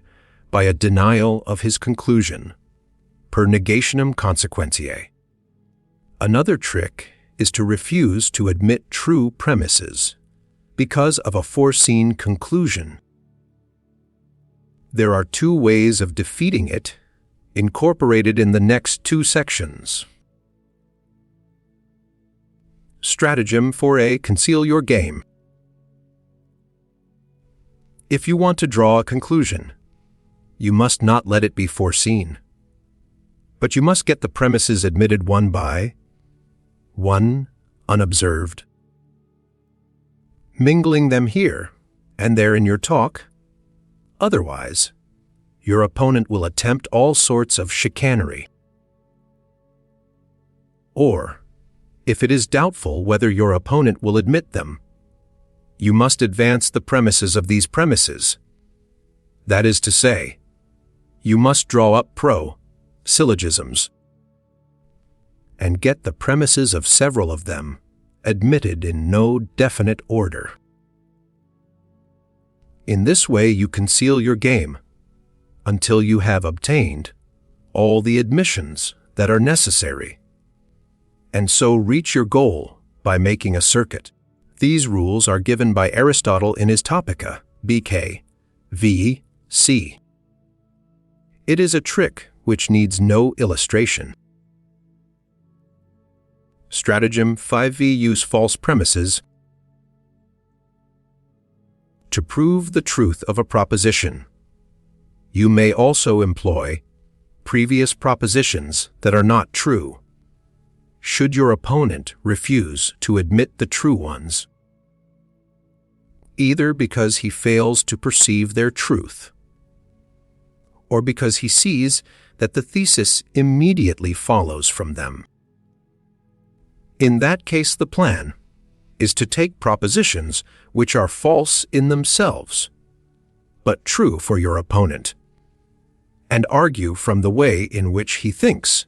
by a denial of his conclusion, per negationem consequentiae. Another trick is to refuse to admit true premises because of a foreseen conclusion. There are two ways of defeating it, incorporated in the next two sections. Stratagem 4a. Conceal your game. If you want to draw a conclusion, you must not let it be foreseen, but you must get the premises admitted one by one, unobserved, mingling them here and there in your talk. Otherwise, your opponent will attempt all sorts of chicanery. Or, if it is doubtful whether your opponent will admit them, you must advance the premises of these premises. That is to say, you must draw up syllogisms, and get the premises of several of them admitted in no definite order. In this way you conceal your game until you have obtained all the admissions that are necessary, and so reach your goal by making a circuit. These rules are given by Aristotle in his Topica, BK, v. C. It is a trick which needs no illustration. Stratagem 5v. Use false premises to prove the truth of a proposition. You may also employ previous propositions that are not true, should your opponent refuse to admit the true ones, either because he fails to perceive their truth, or because he sees that the thesis immediately follows from them. In that case, the plan is to take propositions which are false in themselves, but true for your opponent, and argue from the way in which he thinks.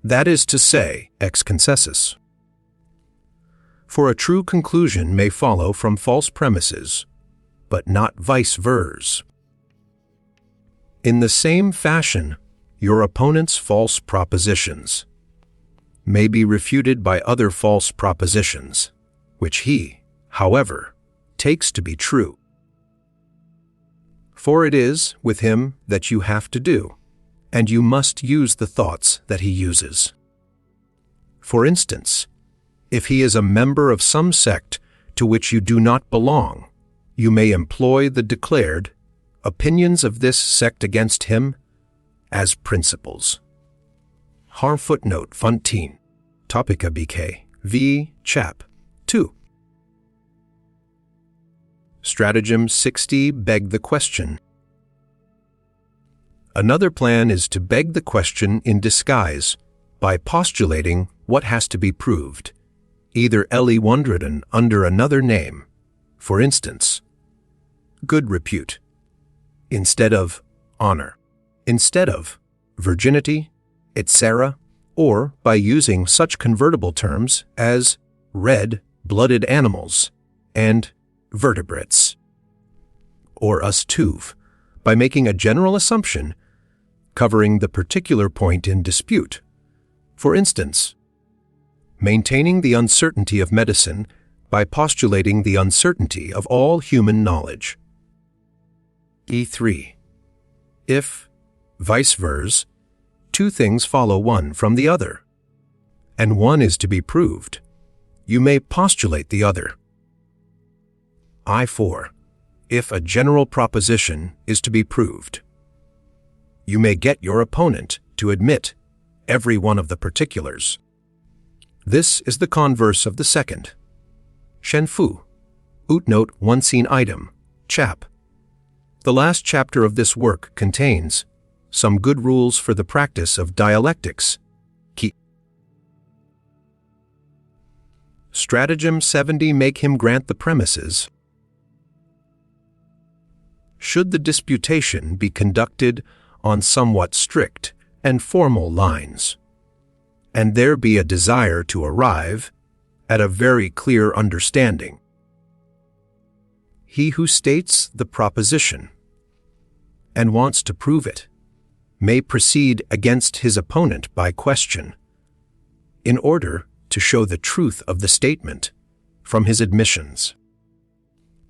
That is to say, ex concessus. For a true conclusion may follow from false premises, but not vice versa. In the same fashion, your opponent's false propositions may be refuted by other false propositions, which he, however, takes to be true. For it is with him that you have to do, and you must use the thoughts that he uses. For instance, if he is a member of some sect to which you do not belong, you may employ the declared opinions of this sect against him as principles. Har footnote Fontaine, Topica BK, v. Chap. 2. Stratagem 60. Beg the question. Another plan is to beg the question in disguise by postulating what has to be proved, either Ellie Wondraden under another name, for instance, good repute, instead of honor, instead of virginity, etc., or by using such convertible terms as red-blooded animals and vertebrates, or us tuve, by making a general assumption covering the particular point in dispute. For instance, maintaining the uncertainty of medicine by postulating the uncertainty of all human knowledge. E3. If, vice versa, two things follow one from the other, and one is to be proved, you may postulate the other. I4. If a general proposition is to be proved, you may get your opponent to admit every one of the particulars. This is the converse of the second. Shen Fu, Utnote 1 scene item, chap. The last chapter of this work contains some good rules for the practice of dialectics. Key. Stratagem 70. Make him grant the premises. Should the disputation be conducted on somewhat strict and formal lines, and there be a desire to arrive at a very clear understanding, he who states the proposition and wants to prove it may proceed against his opponent by question, in order to show the truth of the statement from his admissions.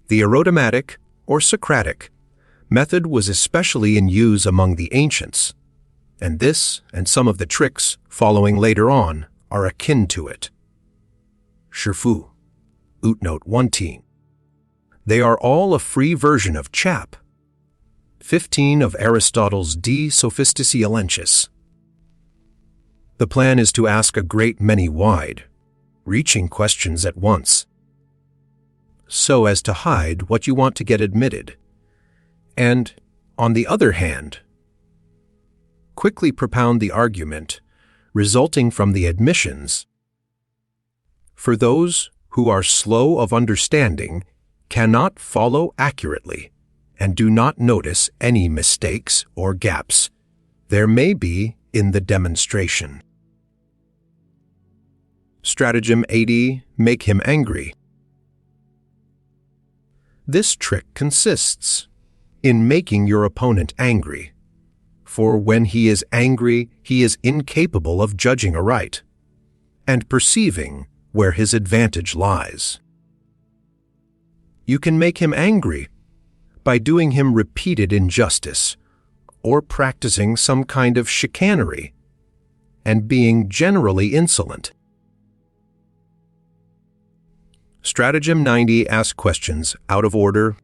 The erotomatic or Socratic method was especially in use among the ancients, and this and some of the tricks following later on are akin to it. Shifu, Utnote 1. They are all a free version of chap. 15 of Aristotle's De Sophistici Elenchus. The plan is to ask a great many wide, reaching questions at once, so as to hide what you want to get admitted, and, on the other hand, quickly propound the argument resulting from the admissions. For those who are slow of understanding cannot follow accurately and do not notice any mistakes or gaps there may be in the demonstration. Stratagem 80. Make him angry. This trick consists in making your opponent angry, for when he is angry, he is incapable of judging aright and perceiving where his advantage lies. You can make him angry by doing him repeated injustice or practicing some kind of chicanery and being generally insolent. Stratagem 90. Ask questions out of order.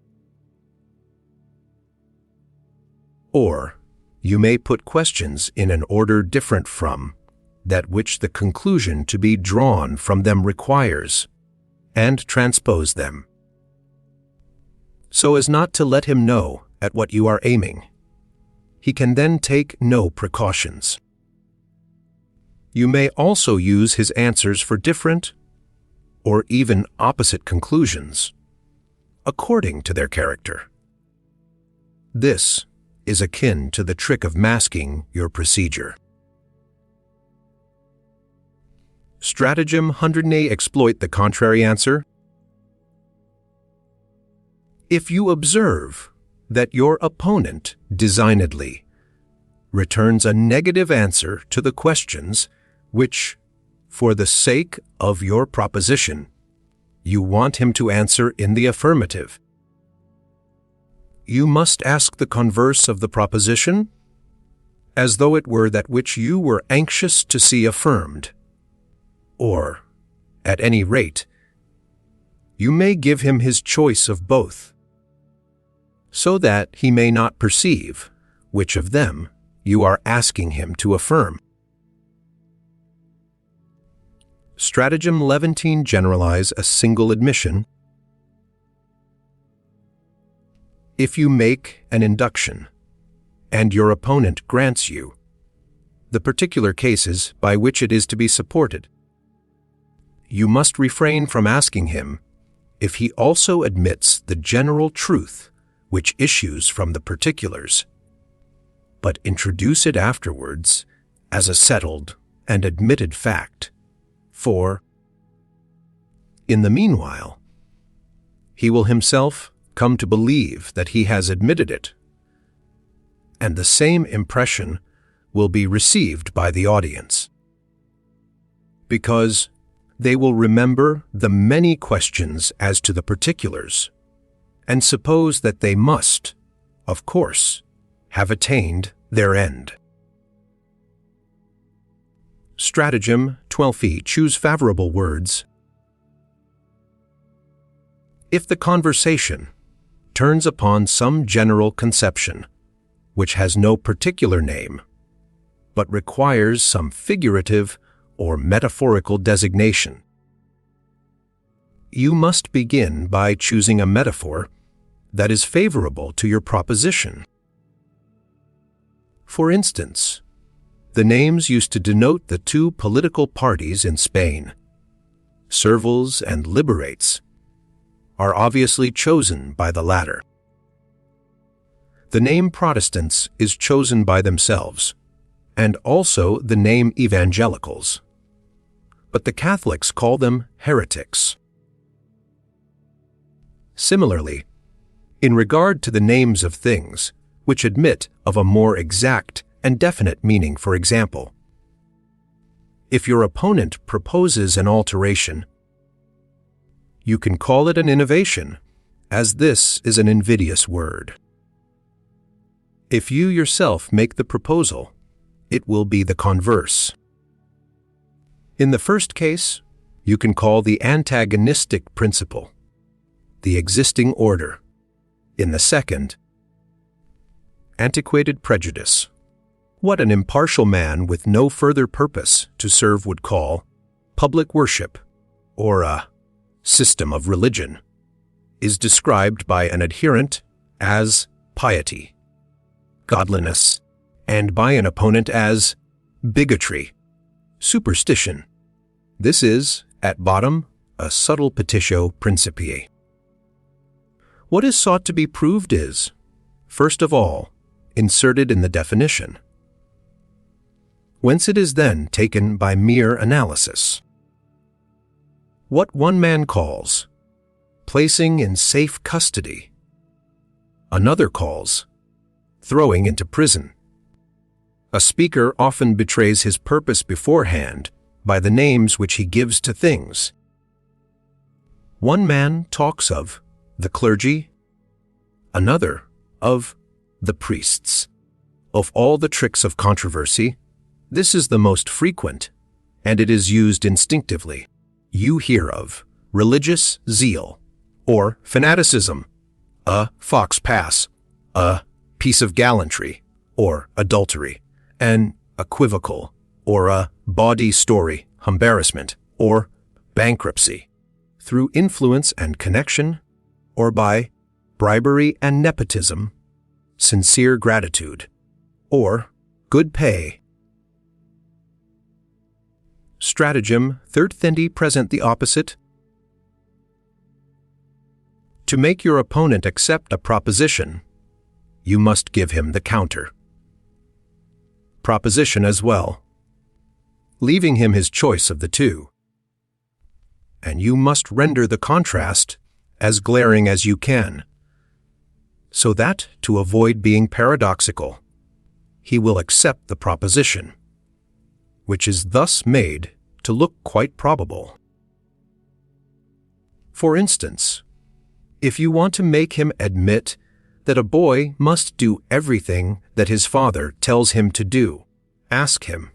Or, you may put questions in an order different from that which the conclusion to be drawn from them requires, and transpose them, so as not to let him know at what you are aiming. He can then take no precautions. You may also use his answers for different or even opposite conclusions, according to their character. This is akin to the trick of masking your procedure. Stratagem 100 exploit the contrary answer. If you observe that your opponent designedly returns a negative answer to the questions which, for the sake of your proposition, you want him to answer in the affirmative, you must ask the converse of the proposition, as though it were that which you were anxious to see affirmed. Or, at any rate, you may give him his choice of both, so that he may not perceive which of them you are asking him to affirm. Stratagem 11 Generalize a single admission. If you make an induction, and your opponent grants you the particular cases by which it is to be supported, you must refrain from asking him if he also admits the general truth which issues from the particulars, but introduce it afterwards as a settled and admitted fact, for, in the meanwhile, he will himself come to believe that he has admitted it, and the same impression will be received by the audience, because they will remember the many questions as to the particulars, and suppose that they must, of course, have attained their end. Stratagem 12 Choose favorable words. If the conversation turns upon some general conception, which has no particular name, but requires some figurative or metaphorical designation, you must begin by choosing a metaphor that is favorable to your proposition. For instance, the names used to denote the two political parties in Spain, Servals and Liberates, are obviously chosen by the latter. The name Protestants is chosen by themselves, and also the name Evangelicals, but the Catholics call them heretics. Similarly, in regard to the names of things which admit of a more exact and definite meaning, for example, if your opponent proposes an alteration, you can call it an innovation, as this is an invidious word. If you yourself make the proposal, it will be the converse. In the first case, you can call the antagonistic principle the existing order. In the second, antiquated prejudice. What an impartial man with no further purpose to serve would call public worship, or a system of religion, is described by an adherent as piety, godliness, and by an opponent as bigotry, superstition. This is, at bottom, a subtle petitio principii. What is sought to be proved is, first of all, inserted in the definition, whence it is then taken by mere analysis. What one man calls placing in safe custody, another calls throwing into prison. A speaker often betrays his purpose beforehand by the names which he gives to things. One man talks of the clergy, another of the priests. Of all the tricks of controversy, this is the most frequent, and it is used instinctively. You hear of religious zeal, or fanaticism, a fox pass, a piece of gallantry, or adultery, an equivocal, or a bawdy story, embarrassment, or bankruptcy, through influence and connection, or by bribery and nepotism, sincere gratitude, or good pay. Stratagem 13 present the opposite. To make your opponent accept a proposition, you must give him the counter. Proposition as well, leaving him his choice of the two. And you must render the contrast as glaring as you can, so that, to avoid being paradoxical, he will accept the proposition, which is thus made to look quite probable. For instance, if you want to make him admit that a boy must do everything that his father tells him to do, ask him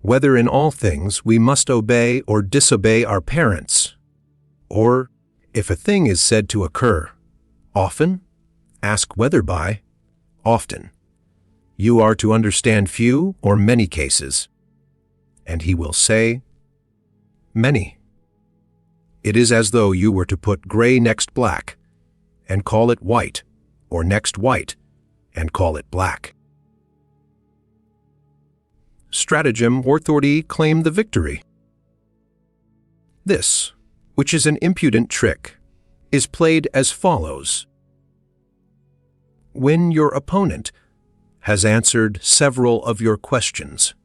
whether in all things we must obey or disobey our parents, or, if a thing is said to occur often, ask whether by often you are to understand few or many cases, and he will say many. It is as though you were to put gray next black and call it white, or next white and call it black. Stratagem or authority claim the victory. This, which is an impudent trick, is played as follows. When your opponent has answered several of your questions,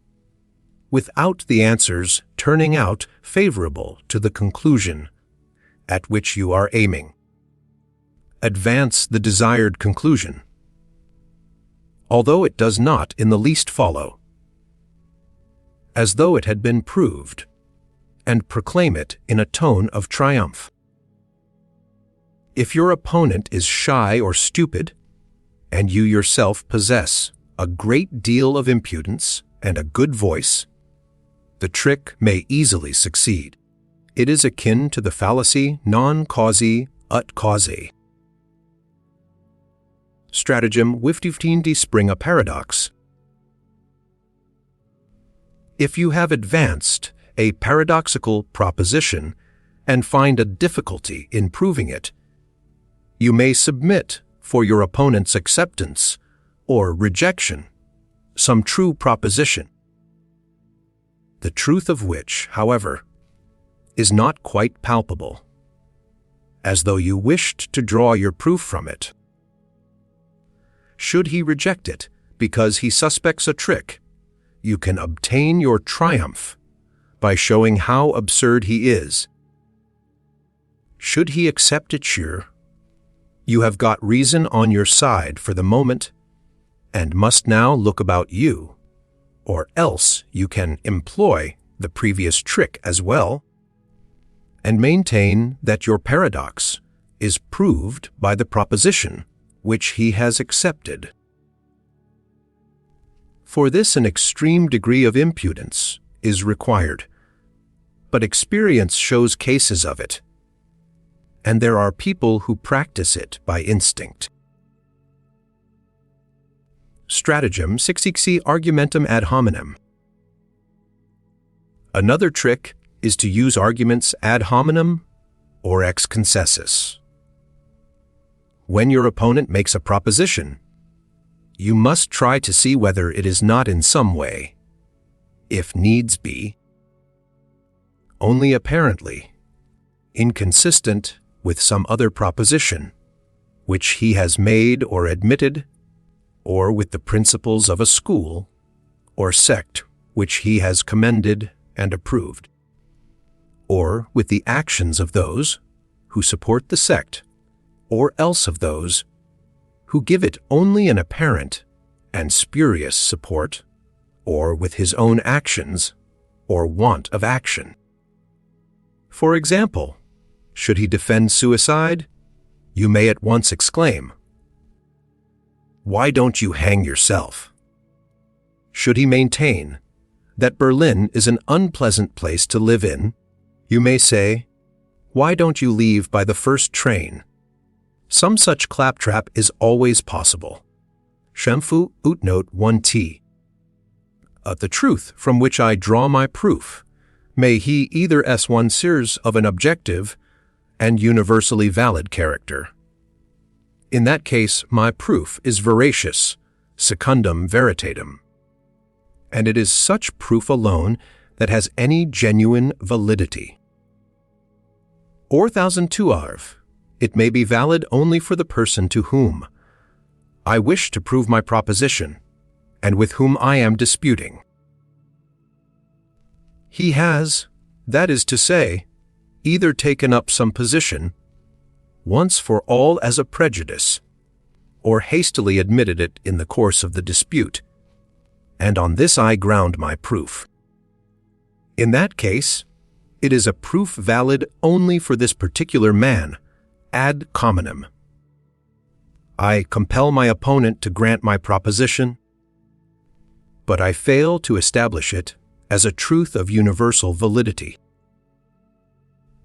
without the answers turning out favorable to the conclusion at which you are aiming, advance the desired conclusion, although it does not in the least follow, as though it had been proved, and proclaim it in a tone of triumph. If your opponent is shy or stupid, and you yourself possess a great deal of impudence and a good voice, the trick may easily succeed. It is akin to the fallacy non causae ut causae. Stratagem 15 die spring a paradox. If you have advanced a paradoxical proposition and find a difficulty in proving it, you may submit for your opponent's acceptance or rejection some true proposition, the truth of which, however, is not quite palpable, as though you wished to draw your proof from it. Should he reject it because he suspects a trick, you can obtain your triumph by showing how absurd he is. Should he accept it sure, you have got reason on your side for the moment, and must now look about you, or else you can employ the previous trick as well, and maintain that your paradox is proved by the proposition which he has accepted. For this an extreme degree of impudence is required, but experience shows cases of it, and there are people who practice it by instinct. Stratagem 6 Argumentum ad hominem. Another trick is to use arguments ad hominem or ex concessis. When your opponent makes a proposition, you must try to see whether it is not in some way, if needs be, only apparently, inconsistent with some other proposition, which he has made or admitted, or with the principles of a school or sect which he has commended and approved, or with the actions of those who support the sect, or else of those who give it only an apparent and spurious support, or with his own actions or want of action. For example, should he defend suicide, you may at once exclaim, "Why don't you hang yourself?" Should he maintain that Berlin is an unpleasant place to live in, you may say, "Why don't you leave by the first train?" Some such claptrap is always possible. Shemfu utnote 1t. The truth from which I draw my proof may he either s one series of an objective and universally valid character. In that case, my proof is veracious, secundum veritatem, and it is such proof alone that has any genuine validity. Or 1002 arv, it may be valid only for the person to whom, I wish to prove my proposition, and with whom I am disputing. He has, that is to say, either taken up some position, once for all as a prejudice, or hastily admitted it in the course of the dispute, and on this I ground my proof. In that case, it is a proof valid only for this particular man, ad hominem. I compel my opponent to grant my proposition, but I fail to establish it as a truth of universal validity.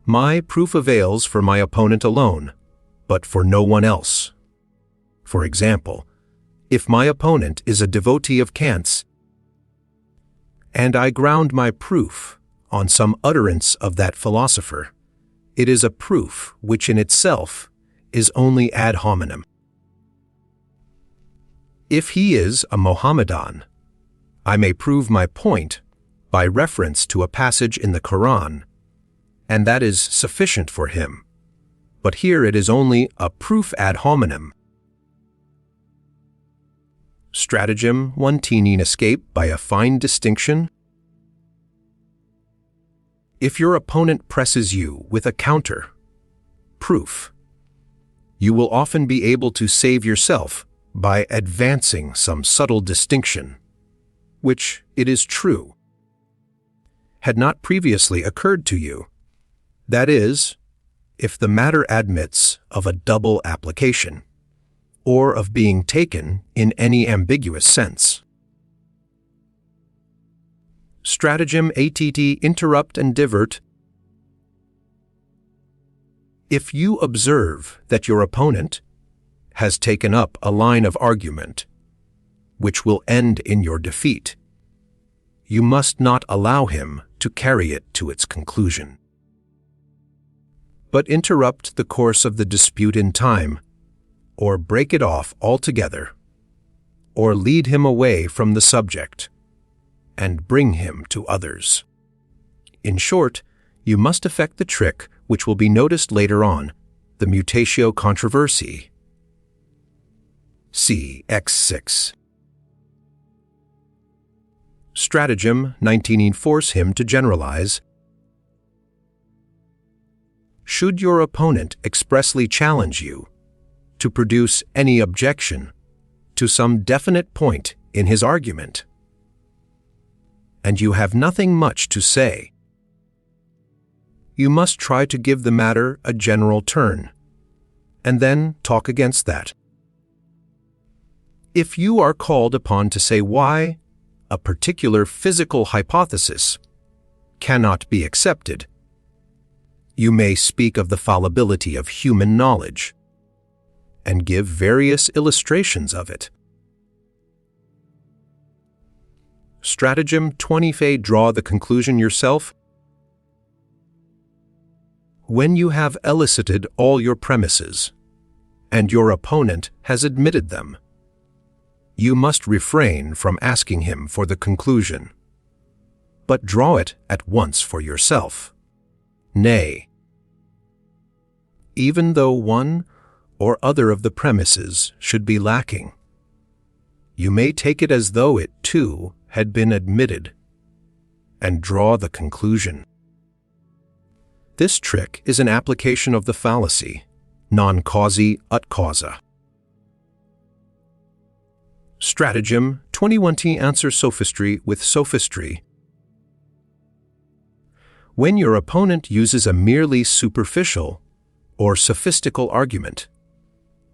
My proof avails for my opponent alone, but for no one else. For example, if my opponent is a devotee of Kant's, and I ground my proof on some utterance of that philosopher, it is a proof which in itself is only ad hominem. If he is a Mohammedan, I may prove my point by reference to a passage in the Quran, and that is sufficient for him, but here it is only a proof ad hominem. Stratagem, one teenine escape by a fine distinction. If your opponent presses you with a counter, proof, you will often be able to save yourself by advancing some subtle distinction, which, it is true, had not previously occurred to you. That is, if the matter admits of a double application, or of being taken in any ambiguous sense. Stratagem att interrupt and divert. If you observe that your opponent has taken up a line of argument which will end in your defeat, you must not allow him to carry it to its conclusion, but interrupt the course of the dispute in time, or break it off altogether, or lead him away from the subject, and bring him to others. In short, you must effect the trick which will be noticed later on, the mutatio controversiae. See X6. Stratagem, 19. Force him to generalize. Should your opponent expressly challenge you to produce any objection to some definite point in his argument, and you have nothing much to say, you must try to give the matter a general turn, and then talk against that. If you are called upon to say why a particular physical hypothesis cannot be accepted, you may speak of the fallibility of human knowledge, and give various illustrations of it. Stratagem 20. Draw the conclusion yourself. When you have elicited all your premises, and your opponent has admitted them, you must refrain from asking him for the conclusion, but draw it at once for yourself. Nay, even though one or other of the premises should be lacking, you may take it as though it, too, had been admitted, and draw the conclusion. This trick is an application of the fallacy, non causi ut causa. Stratagem 21. Answer sophistry with sophistry. When your opponent uses a merely superficial or sophistical argument,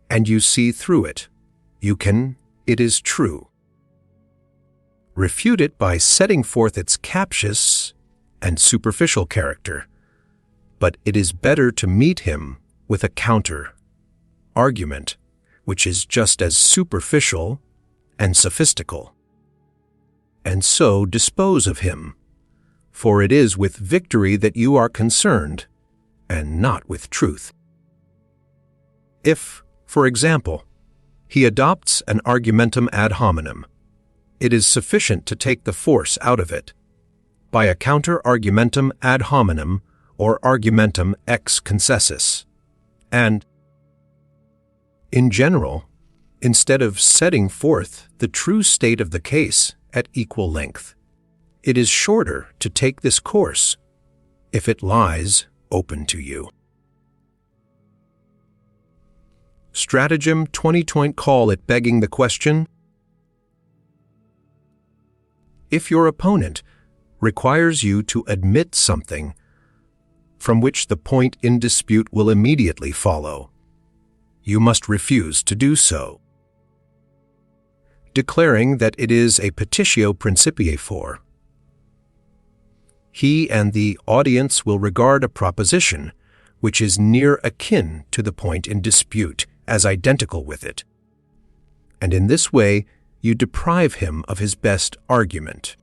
and you see through it, you can, it is true, refute it by setting forth its captious and superficial character, but it is better to meet him with a counter argument which is just as superficial and sophistical, and so dispose of him, for it is with victory that you are concerned, and not with truth. If, for example, he adopts an argumentum ad hominem, it is sufficient to take the force out of it by a counter-argumentum ad hominem or argumentum ex concessis, and, in general, instead of setting forth the true state of the case at equal length. It is shorter to take this course if it lies open to you. Stratagem 20 call it begging the question. If your opponent requires you to admit something from which the point in dispute will immediately follow, you must refuse to do so, declaring that it is a petitio principii for. He and the audience will regard a proposition which is near akin to the point in dispute as identical with it, and in this way you deprive him of his best argument.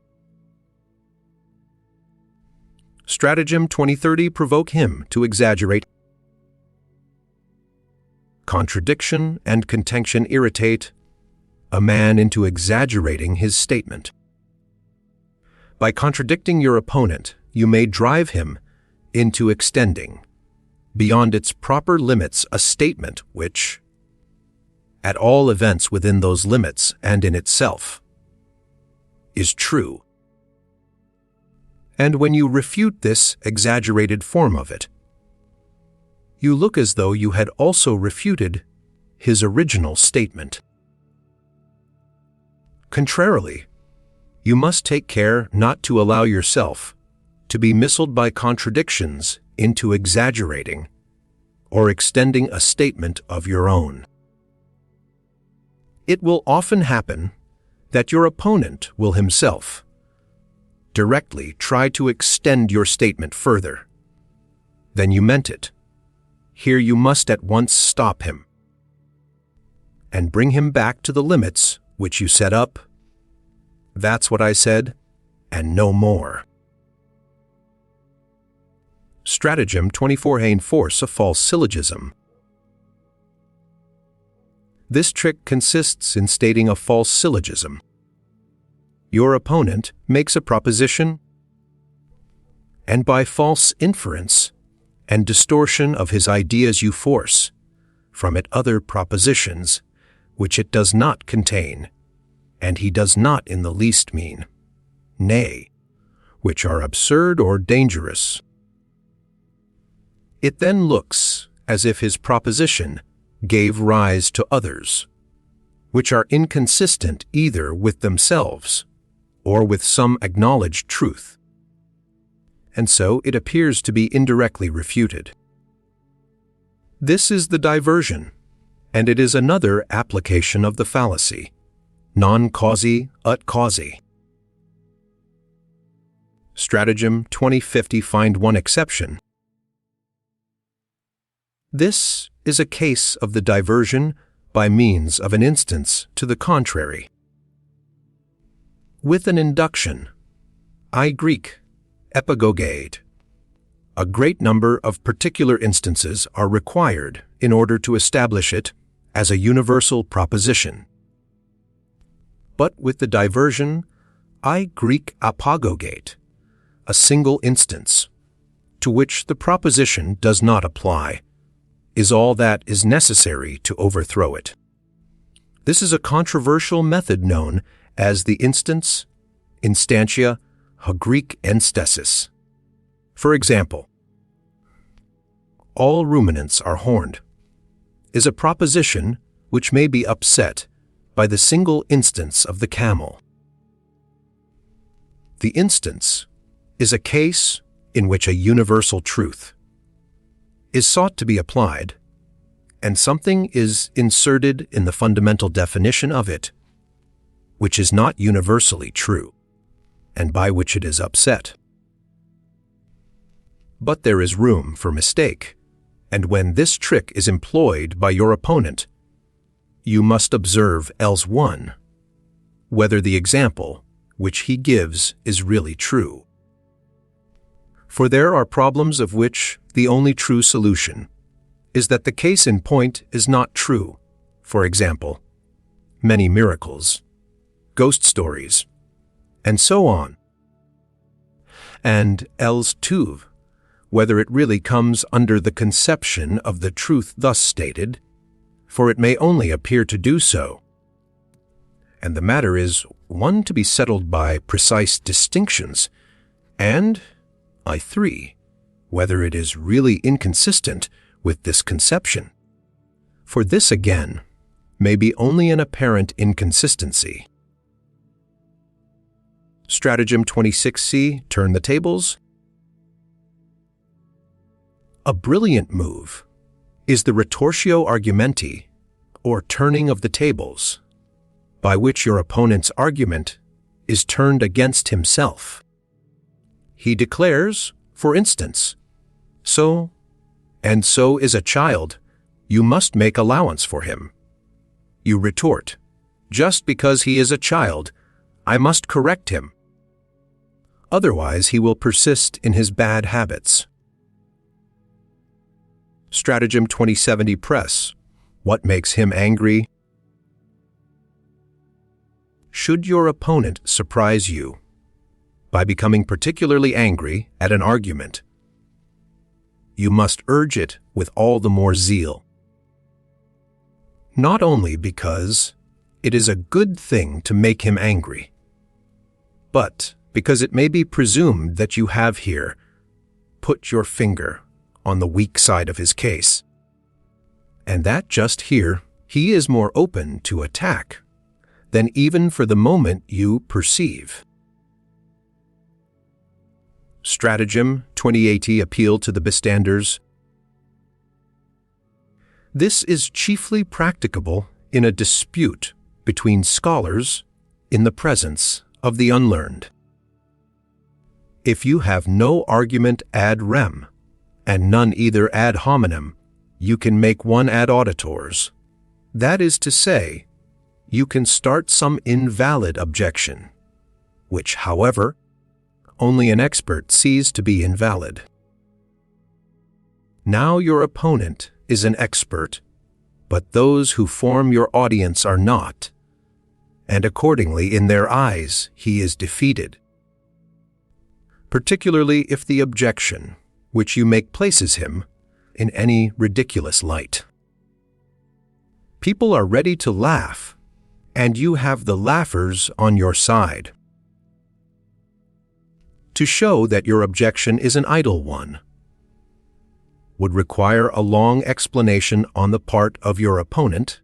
Stratagem 2030 provoke him to exaggerate. Contradiction and contention irritate a man into exaggerating his statement. By contradicting your opponent, you may drive him into extending, beyond its proper limits, a statement which, at all events within those limits and in itself, is true. And when you refute this exaggerated form of it, you look as though you had also refuted his original statement. Contrarily, you must take care not to allow yourself to be misled by contradictions into exaggerating or extending a statement of your own. It will often happen that your opponent will himself directly try to extend your statement further than you meant it. Here you must at once stop him and bring him back to the limits which you set up. That's what I said, and no more. Stratagem 24 enforce a false syllogism. This trick consists in stating a false syllogism. Your opponent makes a proposition, and by false inference and distortion of his ideas you force from it other propositions which it does not contain, and he does not in the least mean, nay, which are absurd or dangerous. It then looks as if his proposition gave rise to others, which are inconsistent either with themselves or with some acknowledged truth, and so it appears to be indirectly refuted. This is the diversion, and it is another application of the fallacy, non causi ut causi. Stratagem 2050 find one exception. This is a case of the diversion by means of an instance to the contrary. With an induction, I Greek, epigogate. A great number of particular instances are required in order to establish it as a universal proposition. But with the diversion, I Greek apogogate, a single instance, to which the proposition does not apply, is all that is necessary to overthrow it. This is a controversial method known as the instance, instantia, Greek enstesis. For example, all ruminants are horned is a proposition which may be upset by the single instance of the camel. The instance is a case in which a universal truth is sought to be applied, and something is inserted in the fundamental definition of it, which is not universally true, and by which it is upset. But there is room for mistake, and when this trick is employed by your opponent, you must observe else one, whether the example which he gives is really true. For there are problems of which the only true solution is that the case in point is not true. For example, many miracles, ghost stories, and so on. And else tuve, whether it really comes under the conception of the truth thus stated, for it may only appear to do so. And the matter is one to be settled by precise distinctions, and, I3, whether it is really inconsistent with this conception. For this, again, may be only an apparent inconsistency. Stratagem 26c, turn the tables. A brilliant move is the retortio argumenti, or turning of the tables, by which your opponent's argument is turned against himself. He declares, for instance, so and so is a child, you must make allowance for him. You retort, just because he is a child, I must correct him. Otherwise, he will persist in his bad habits. Stratagem 2070 press. What makes him angry? Should your opponent surprise you by becoming particularly angry at an argument, you must urge it with all the more zeal. Not only because it is a good thing to make him angry, but because it may be presumed that you have here put your finger on the weak side of his case, and that just here he is more open to attack than even for the moment you perceive. Stratagem 2080 appeal to the Bystanders. This is chiefly practicable in a dispute between scholars in the presence of the unlearned. If you have no argument ad rem, and none either ad hominem, you can make one ad auditors. That is to say, you can start some invalid objection, which, however, only an expert sees to be invalid. Now your opponent is an expert, but those who form your audience are not, and accordingly in their eyes he is defeated. Particularly if the objection which you make places him in any ridiculous light. People are ready to laugh, and you have the laughers on your side. To show that your objection is an idle one would require a long explanation on the part of your opponent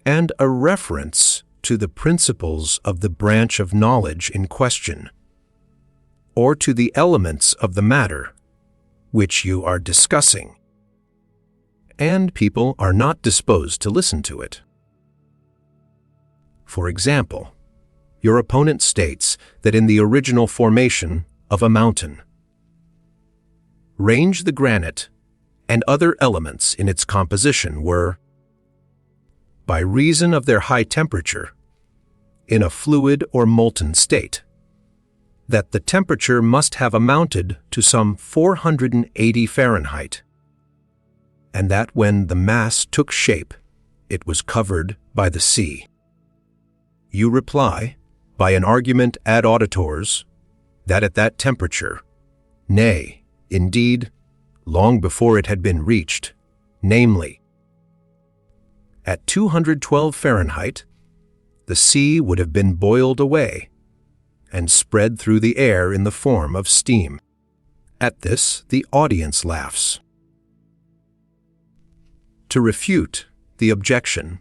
and a reference to the principles of the branch of knowledge in question, or to the elements of the matter which you are discussing, and people are not disposed to listen to it. For example, your opponent states that in the original formation of a mountain, range the granite and other elements in its composition were, by reason of their high temperature, in a fluid or molten state, that the temperature must have amounted to some 480 Fahrenheit, and that when the mass took shape, it was covered by the sea. You reply, by an argument ad auditors, that at that temperature, nay, indeed, long before it had been reached, namely, at 212 Fahrenheit, the sea would have been boiled away and spread through the air in the form of steam. At this, the audience laughs. To refute the objection,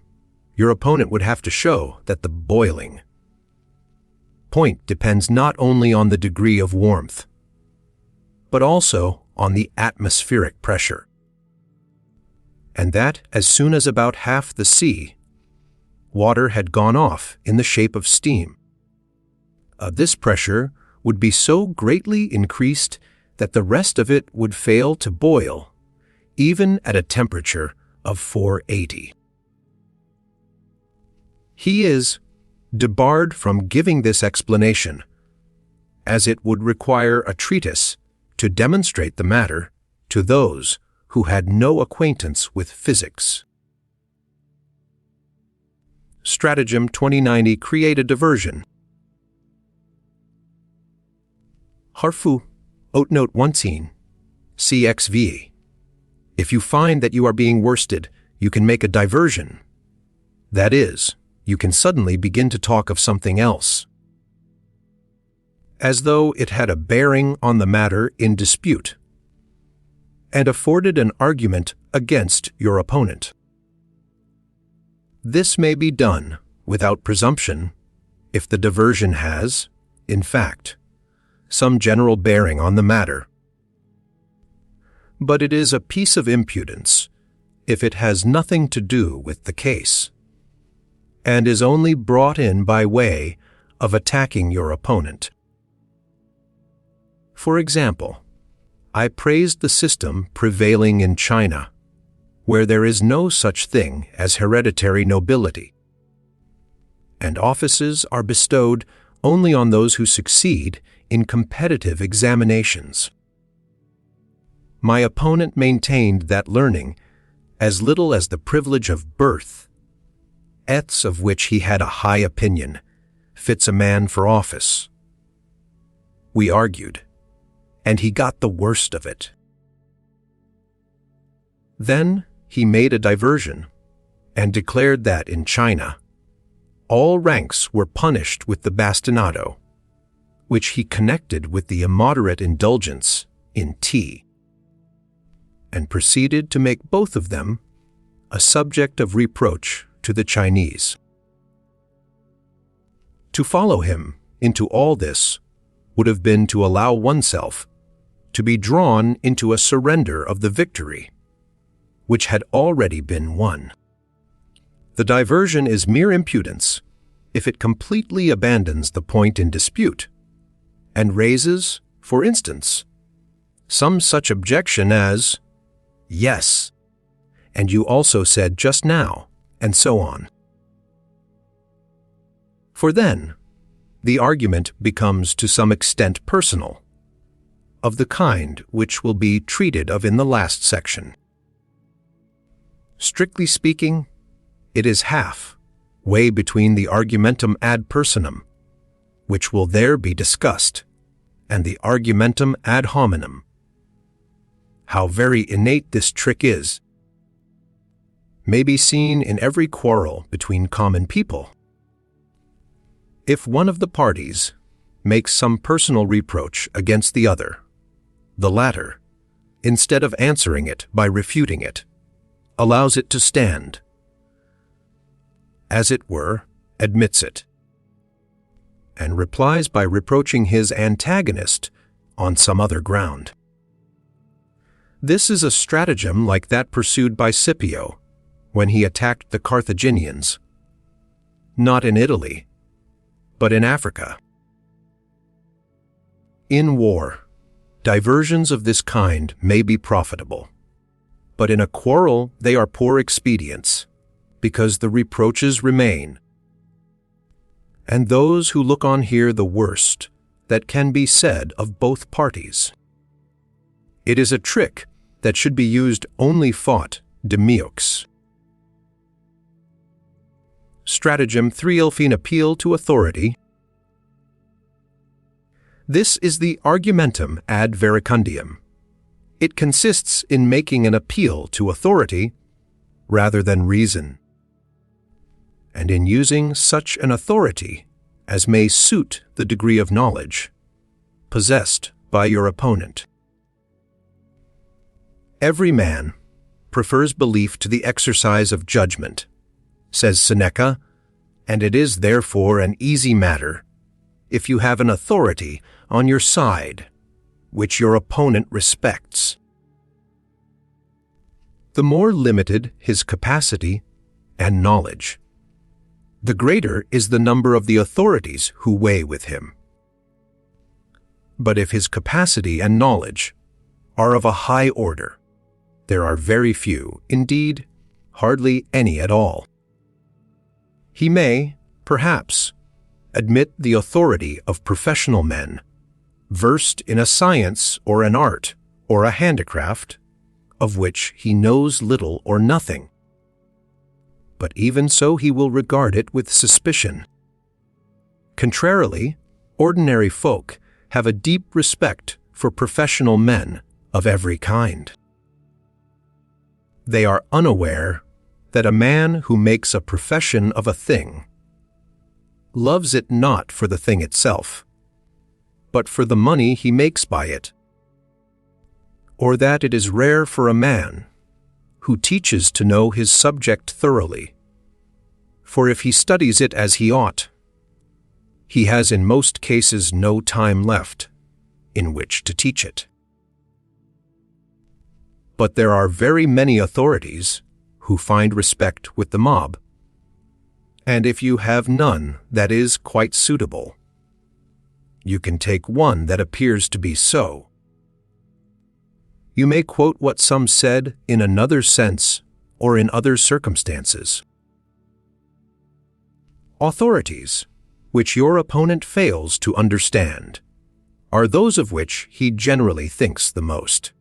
your opponent would have to show that the boiling point depends not only on the degree of warmth, but also on the atmospheric pressure, and that as soon as about half the sea, water had gone off in the shape of steam, this pressure would be so greatly increased that the rest of it would fail to boil, even at a temperature of 480. He is debarred from giving this explanation, as it would require a treatise to demonstrate the matter to those who had no acquaintance with physics. Stratagem 2090 create a diversion. Harfu, Oatnote 19, CXV. If you find that you are being worsted, you can make a diversion. That is, you can suddenly begin to talk of something else, as though it had a bearing on the matter in dispute, and afforded an argument against your opponent. This may be done without presumption if the diversion has, in fact, some general bearing on the matter. But it is a piece of impudence if it has nothing to do with the case, and is only brought in by way of attacking your opponent. For example, I praised the system prevailing in China, where there is no such thing as hereditary nobility, and offices are bestowed only on those who succeed in competitive examinations. My opponent maintained that learning, as little as the privilege of birth, eths of which he had a high opinion, fits a man for office. We argued, and he got the worst of it. Then he made a diversion, and declared that in China, all ranks were punished with the bastinado, which he connected with the immoderate indulgence in tea, and proceeded to make both of them a subject of reproach to the Chinese. To follow him into all this would have been to allow oneself to be drawn into a surrender of the victory, which had already been won. The diversion is mere impudence if it completely abandons the point in dispute, and raises, for instance, some such objection as, "Yes, and you also said just now," and so on. For then, the argument becomes to some extent personal, of the kind which will be treated of in the last section. Strictly speaking, it is half-way between the argumentum ad personam, which will there be discussed, and the argumentum ad hominem. How very innate this trick is may be seen in every quarrel between common people. If one of the parties makes some personal reproach against the other, the latter, instead of answering it by refuting it, allows it to stand, as it were, admits it, and replies by reproaching his antagonist on some other ground. This is a stratagem like that pursued by Scipio when he attacked the Carthaginians, not in Italy, but in Africa. In war, diversions of this kind may be profitable, but in a quarrel they are poor expedients, because the reproaches remain, and those who look on hear the worst that can be said of both parties. It is a trick that should be used only fought demiux. Stratagem 3 Elfine appeal to authority. This is the argumentum ad verecundium. It consists in making an appeal to authority rather than reason, and in using such an authority as may suit the degree of knowledge possessed by your opponent. Every man prefers belief to the exercise of judgment, says Seneca, and it is therefore an easy matter if you have an authority on your side which your opponent respects. The more limited his capacity and knowledge, the greater is the number of the authorities who weigh with him. But if his capacity and knowledge are of a high order, there are very few, indeed, hardly any at all. He may, perhaps, admit the authority of professional men, versed in a science or an art or a handicraft, of which he knows little or nothing. But even so he will regard it with suspicion. Contrarily, ordinary folk have a deep respect for professional men of every kind. They are unaware that a man who makes a profession of a thing loves it not for the thing itself, but for the money he makes by it, or that it is rare for a man who teaches to know his subject thoroughly, for if he studies it as he ought, he has in most cases no time left in which to teach it. But there are very many authorities who find respect with the mob, and if you have none that is quite suitable, you can take one that appears to be so. You may quote what some said in another sense or in other circumstances. Authorities, which your opponent fails to understand, are those of which he generally thinks the most.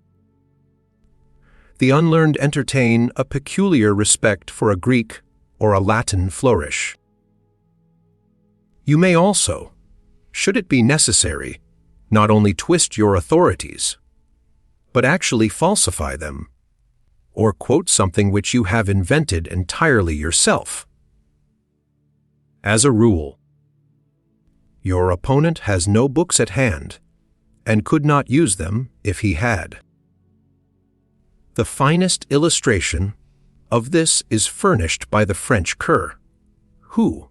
The unlearned entertain a peculiar respect for a Greek or a Latin flourish. You may also, should it be necessary, not only twist your authorities, but actually falsify them, or quote something which you have invented entirely yourself. As a rule, your opponent has no books at hand, and could not use them if he had. The finest illustration of this is furnished by the French cur, who,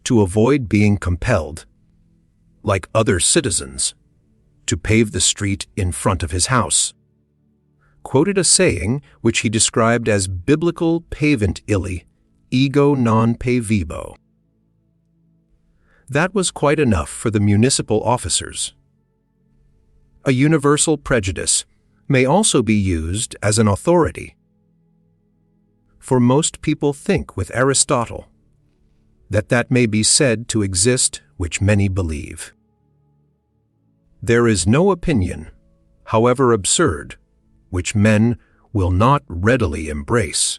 to avoid being compelled, like other citizens, to pave the street in front of his house, quoted a saying which he described as biblical pavent illi, ego non pavibo. That was quite enough for the municipal officers. A universal prejudice may also be used as an authority. For most people think with Aristotle that may be said to exist which many believe. There is no opinion, however absurd, which men will not readily embrace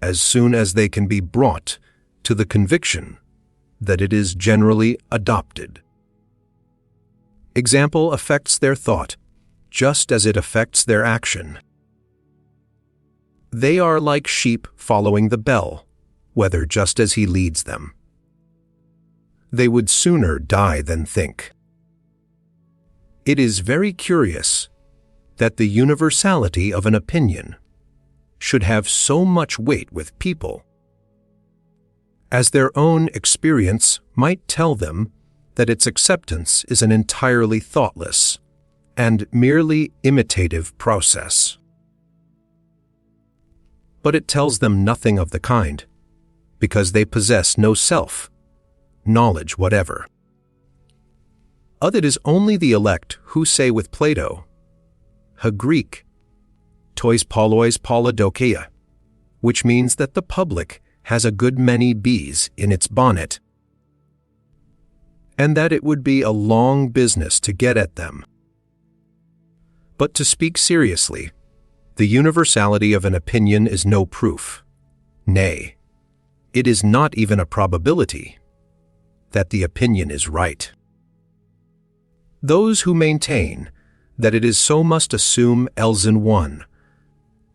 as soon as they can be brought to the conviction that it is generally adopted. Example affects their thought just as it affects their action. They are like sheep following the bell, whether just as he leads them. They would sooner die than think. It is very curious that the universality of an opinion should have so much weight with people, as their own experience might tell them that its acceptance is an entirely thoughtless and merely imitative process. But it tells them nothing of the kind, because they possess no self, knowledge whatever. It is only the elect who say with Plato, "Ha Greek, tois polois polidokeia," which means that the public has a good many bees in its bonnet, and that it would be a long business to get at them. But to speak seriously, the universality of an opinion is no proof, nay, it is not even a probability, that the opinion is right. Those who maintain that it is so must assume Elsin 1,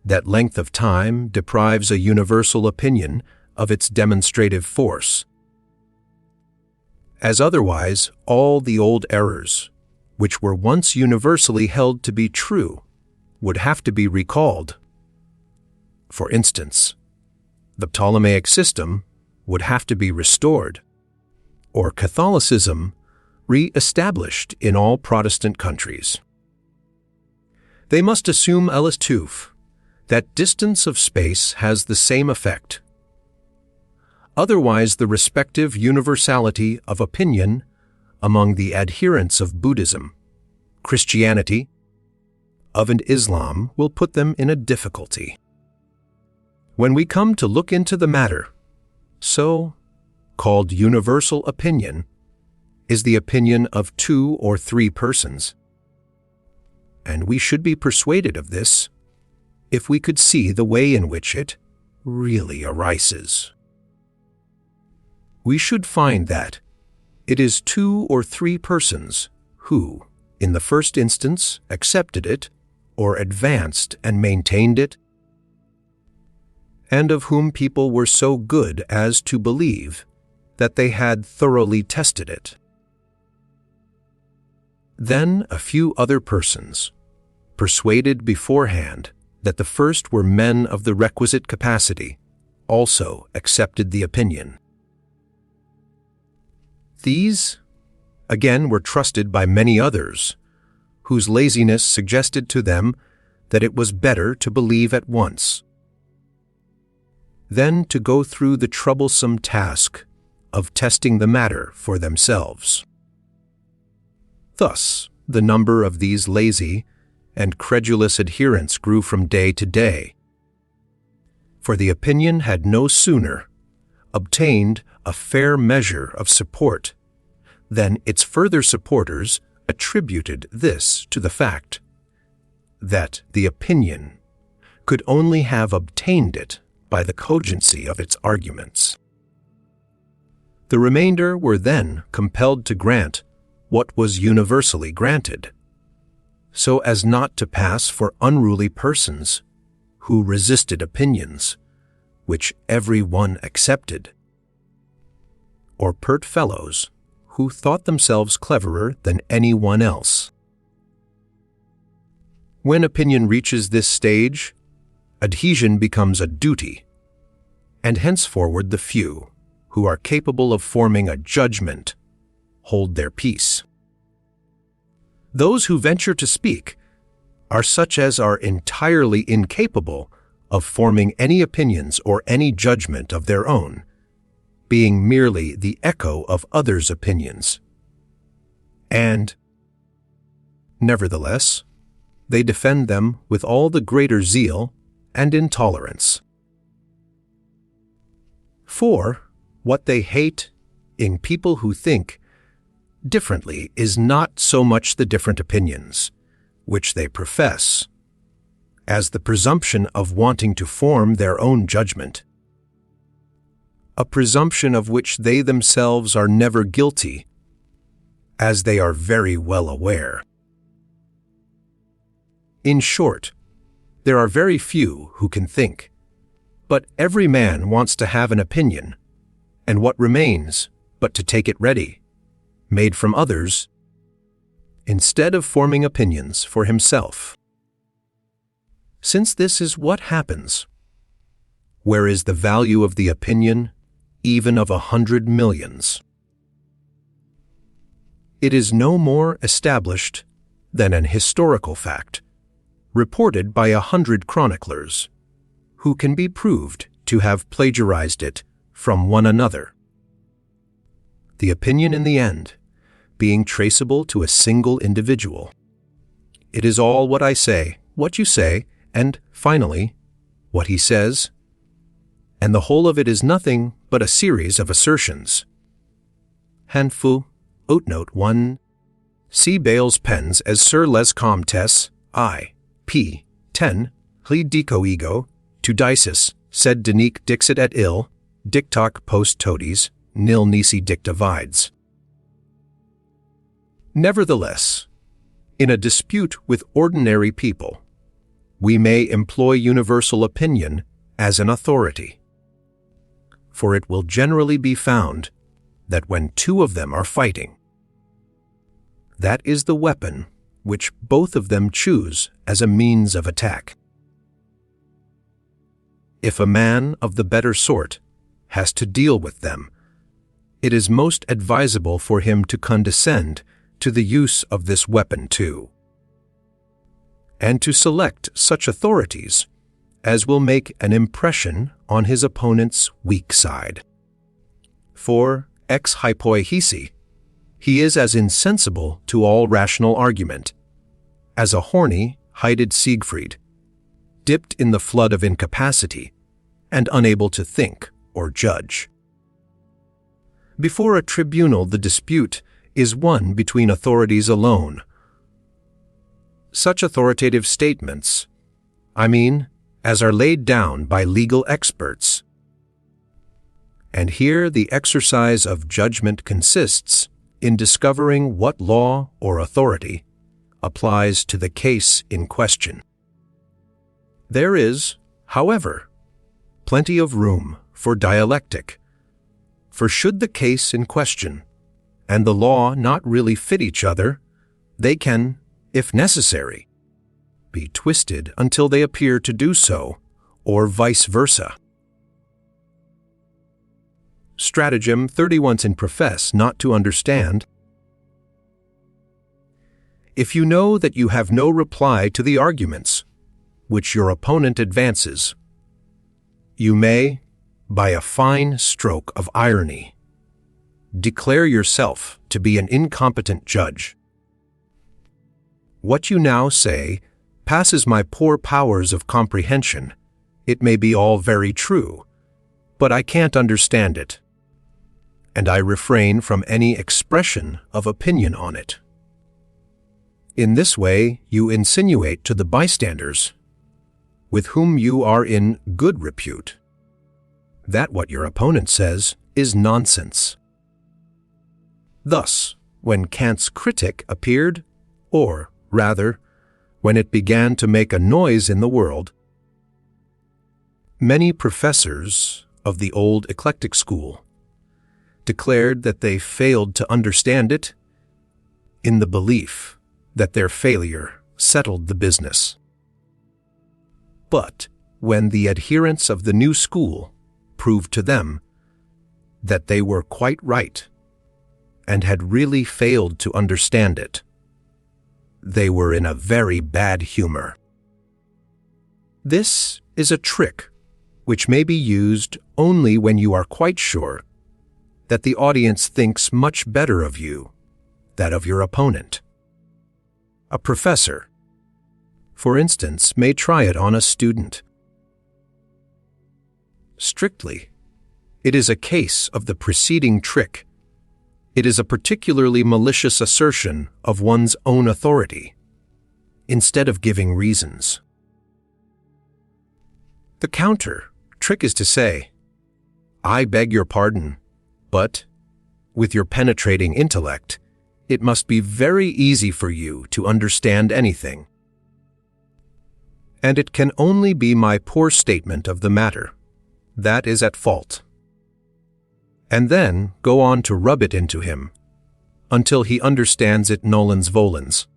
that length of time deprives a universal opinion of its demonstrative force, as otherwise all the old errors, which were once universally held to be true, would have to be recalled. For instance, the Ptolemaic system would have to be restored, or Catholicism re-established in all Protestant countries. They must assume Elistuf, that distance of space has the same effect. Otherwise, the respective universality of opinion among the adherents of Buddhism, Christianity, and Islam will put them in a difficulty. When we come to look into the matter, so-called universal opinion is the opinion of 2 or 3 persons, and we should be persuaded of this if we could see the way in which it really arises. We should find that it is 2 or 3 persons who, in the first instance, accepted it, or advanced and maintained it, and of whom people were so good as to believe that they had thoroughly tested it. Then a few other persons, persuaded beforehand that the first were men of the requisite capacity, also accepted the opinion. These, again, were trusted by many others, whose laziness suggested to them that it was better to believe at once than to go through the troublesome task of testing the matter for themselves. Thus, the number of these lazy and credulous adherents grew from day to day, for the opinion had no sooner obtained a fair measure of support than its further supporters attributed this to the fact that the opinion could only have obtained it by the cogency of its arguments. The remainder were then compelled to grant what was universally granted, so as not to pass for unruly persons who resisted opinions which every one accepted, or pert fellows who thought themselves cleverer than any one else. When opinion reaches this stage, adhesion becomes a duty, and henceforward the few who are capable of forming a judgment hold their peace. Those who venture to speak are such as are entirely incapable of forming any opinions or any judgment of their own, being merely the echo of others' opinions. And, nevertheless, they defend them with all the greater zeal and intolerance. For what they hate in people who think differently is not so much the different opinions which they profess, as the presumption of wanting to form their own judgment, a presumption of which they themselves are never guilty, as they are very well aware. In short, there are very few who can think, but every man wants to have an opinion, and what remains but to take it ready, made from others, instead of forming opinions for himself. Since this is what happens, where is the value of the opinion, even of 100 millions? It is no more established than an historical fact, reported by 100 chroniclers, who can be proved to have plagiarized it from one another. The opinion in the end being traceable to a single individual. It is all what I say, what you say, and, finally, what he says, and the whole of it is nothing but a series of assertions. Hanfu, Oatnote 1, see Bale's pens as Sir Les Comtes, I, p. 10, Hlid dico ego, to Dices, sed denique dixit et ill, dictac post toties, nil nisi dicta vides. Nevertheless, in a dispute with ordinary people, we may employ universal opinion as an authority. For it will generally be found that when two of them are fighting, that is the weapon which both of them choose as a means of attack. If a man of the better sort has to deal with them, it is most advisable for him to condescend to the use of this weapon too, and to select such authorities as will make an impression on his opponent's weak side. For ex hypoi hisi, he is as insensible to all rational argument as a horny, hided Siegfried, dipped in the flood of incapacity and unable to think or judge. Before a tribunal, the dispute is one between authorities alone. Such authoritative statements, as are laid down by legal experts. And here the exercise of judgment consists in discovering what law or authority applies to the case in question. There is, however, plenty of room for dialectic. For should the case in question and the law not really fit each other, they can, if necessary, be twisted until they appear to do so, or vice versa. Stratagem 31 in Profess not to understand. If you know that you have no reply to the arguments which your opponent advances, you may, by a fine stroke of irony, declare yourself to be an incompetent judge. What you now say passes my poor powers of comprehension. It may be all very true, but I can't understand it, and I refrain from any expression of opinion on it. In this way, you insinuate to the bystanders, with whom you are in good repute, that what your opponent says is nonsense. Thus, when Kant's Critic appeared, or, rather, when it began to make a noise in the world, many professors of the old eclectic school declared that they failed to understand it in the belief that their failure settled the business. But when the adherents of the new school proved to them that they were quite right and had really failed to understand it, they were in a very bad humor. This is a trick which may be used only when you are quite sure that the audience thinks much better of you than of your opponent. A professor, for instance, may try it on a student. Strictly, it is a case of the preceding trick. It is a particularly malicious assertion of one's own authority, instead of giving reasons. The counter trick is to say, I beg your pardon, but, with your penetrating intellect, it must be very easy for you to understand anything. And it can only be my poor statement of the matter that is at fault. And then go on to rub it into him until he understands it nolens volens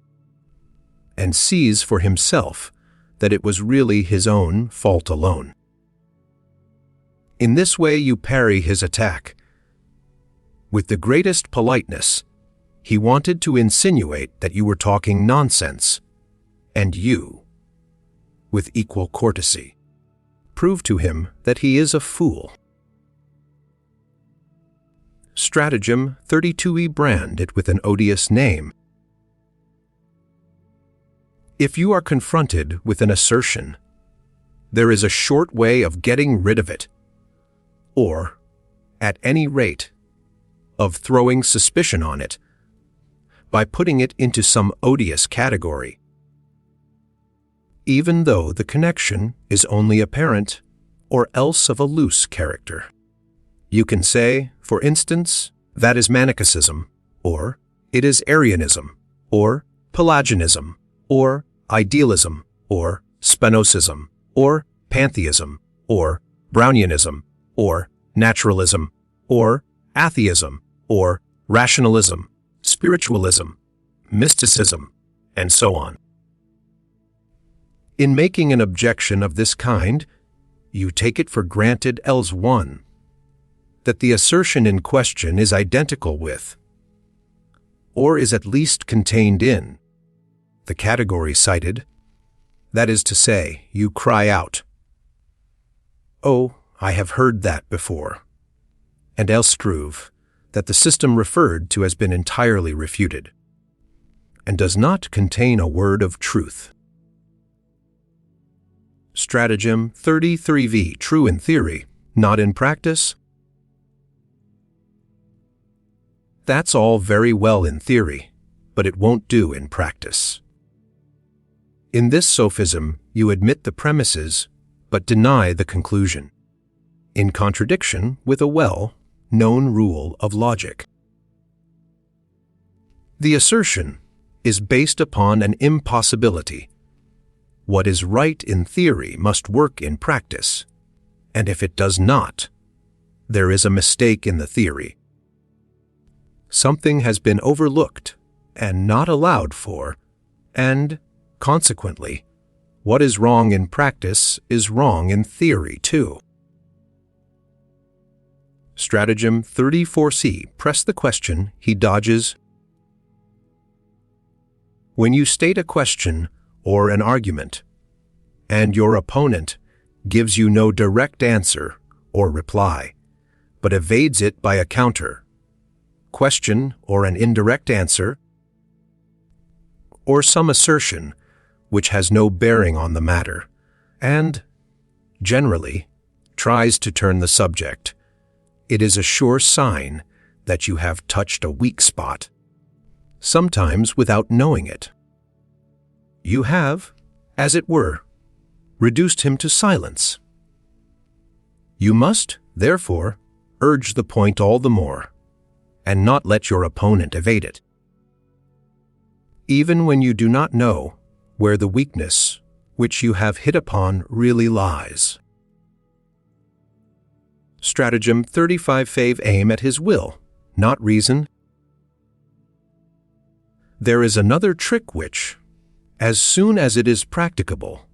and sees for himself that it was really his own fault alone. In this way you parry his attack. With the greatest politeness, he wanted to insinuate that you were talking nonsense, and you, with equal courtesy, prove to him that he is a fool. Stratagem 32e brand it with an odious name. If you are confronted with an assertion, there is a short way of getting rid of it, or, at any rate, of throwing suspicion on it, by putting it into some odious category, even though the connection is only apparent or else of a loose character. You can say, for instance, that is Manichaeism, or it is Arianism, or Pelagianism, or Idealism, or Spinozism, or Pantheism, or Brownianism, or Naturalism, or Atheism, or Rationalism, Spiritualism, Mysticism, and so on. In making an objection of this kind, you take it for granted else one, that the assertion in question is identical with, or is at least contained in, the category cited. That is to say, you cry out, "Oh, I have heard that before," and else prove that the system referred to has been entirely refuted, and does not contain a word of truth. Stratagem 33v true in theory, not in practice. That's all very well in theory, but it won't do in practice. In this sophism, you admit the premises, but deny the conclusion, in contradiction with a well-known rule of logic. The assertion is based upon an impossibility. What is right in theory must work in practice, and if it does not, there is a mistake in the theory. Something has been overlooked and not allowed for, and, consequently, what is wrong in practice is wrong in theory too. Stratagem 34C. Press the question he dodges. When you state a question or an argument, and your opponent gives you no direct answer or reply, but evades it by a counter, question or an indirect answer, or some assertion which has no bearing on the matter, and, generally, tries to turn the subject, it is a sure sign that you have touched a weak spot, sometimes without knowing it. You have, as it were, reduced him to silence. You must, therefore, urge the point all the more, and not let your opponent evade it. Even when you do not know where the weakness which you have hit upon really lies. Stratagem 35. Fave. Aim at his will, not reason. There is another trick which, as soon as it is practicable,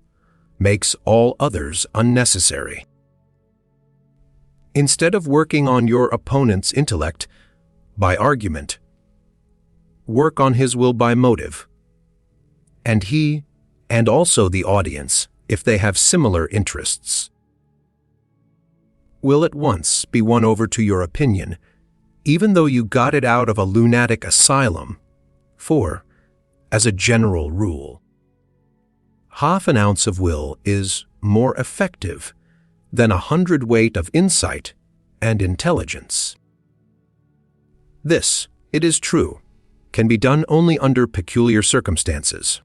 makes all others unnecessary. Instead of working on your opponent's intellect by argument, work on his will by motive, and he, and also the audience, if they have similar interests, will at once be won over to your opinion, even though you got it out of a lunatic asylum, for, as a general rule, half an ounce of will is more effective than 100 weight of insight and intelligence. This, it is true, can be done only under peculiar circumstances.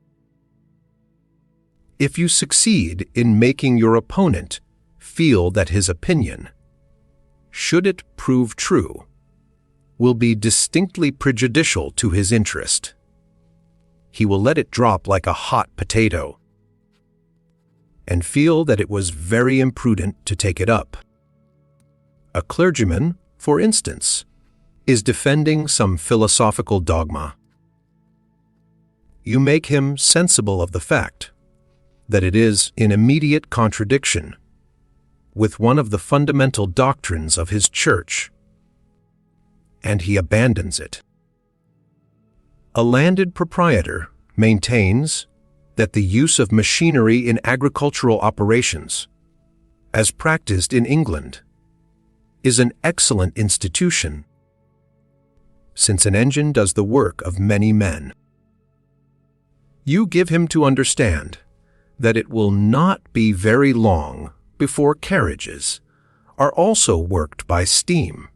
If you succeed in making your opponent feel that his opinion, should it prove true, will be distinctly prejudicial to his interest, he will let it drop like a hot potato and feel that it was very imprudent to take it up. A clergyman, for instance, is defending some philosophical dogma. You make him sensible of the fact that it is in immediate contradiction with one of the fundamental doctrines of his church, and he abandons it. A landed proprietor maintains that the use of machinery in agricultural operations, as practiced in England, is an excellent institution, since an engine does the work of many men. You give him to understand that it will not be very long before carriages are also worked by steam,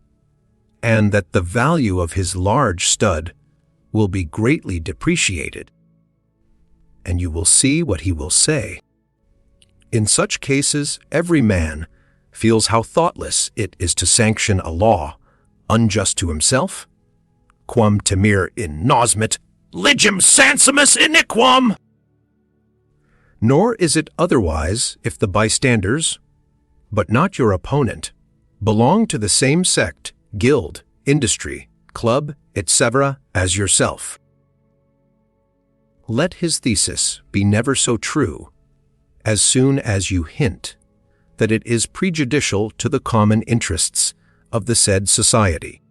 and that the value of his large stud will be greatly depreciated, and you will see what he will say. In such cases, every man feels how thoughtless it is to sanction a law unjust to himself, quam temere in nosmet ligem sansimus iniquam. Nor is it otherwise if the bystanders, but not your opponent, belong to the same sect, guild, industry, club, etc. as yourself. Let his thesis be never so true, as soon as you hint that it is prejudicial to the common interests of the said society.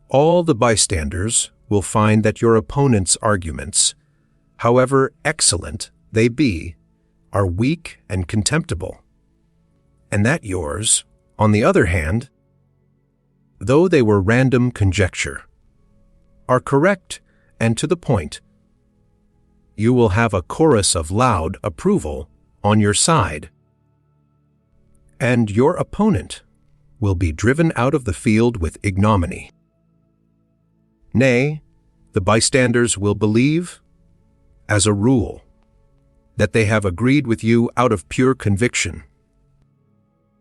All the bystanders will find that your opponent's arguments, however excellent they be, are weak and contemptible, and that yours, on the other hand, though they were random conjecture, are correct and to the point. You will have a chorus of loud approval on your side, and your opponent will be driven out of the field with ignominy. Nay, the bystanders will believe, as a rule, that they have agreed with you out of pure conviction.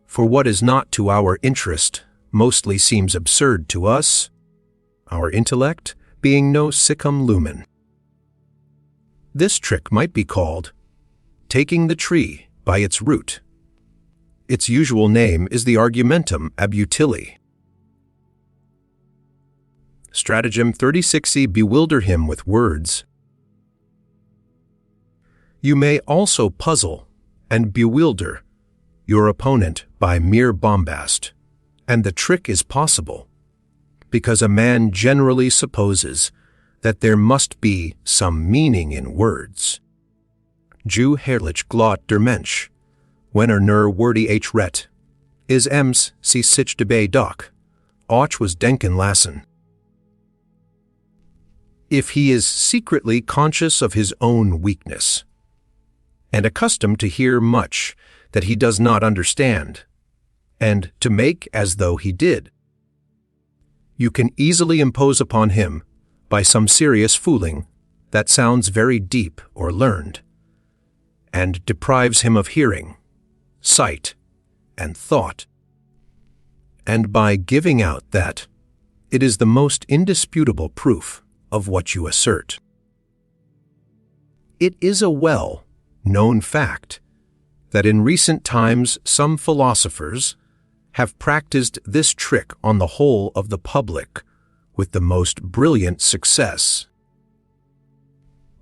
For what is not to our interest mostly seems absurd to us, our intellect being no siccum lumen. This trick might be called taking the tree by its root, its usual name is the Argumentum ab utile. Stratagem 36e Bewilder him with words. You may also puzzle and bewilder your opponent by mere bombast, and the trick is possible, because a man generally supposes that there must be some meaning in words. Ju herrlich glot der Mensch, wenn nur wordy h ret, is ems si sich dabei doch, och was denken lassen. If he is secretly conscious of his own weakness, and accustomed to hear much that he does not understand, and to make as though he did, you can easily impose upon him by some serious fooling that sounds very deep or learned, and deprives him of hearing, sight, and thought, and by giving out that it is the most indisputable proof of what you assert. It is a well-known fact that in recent times some philosophers have practiced this trick on the whole of the public with the most brilliant success.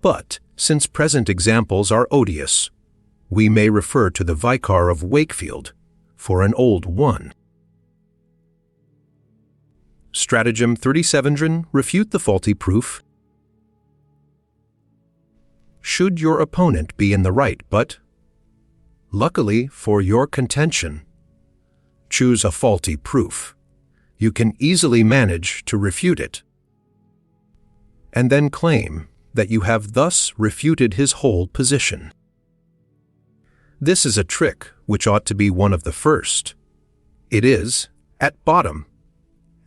But since present examples are odious, we may refer to the Vicar of Wakefield for an old one. Stratagem 37 refute the faulty proof. Should your opponent be in the right, but, luckily for your contention, choose a faulty proof, you can easily manage to refute it, and then claim that you have thus refuted his whole position. This is a trick which ought to be one of the first. It is, at bottom,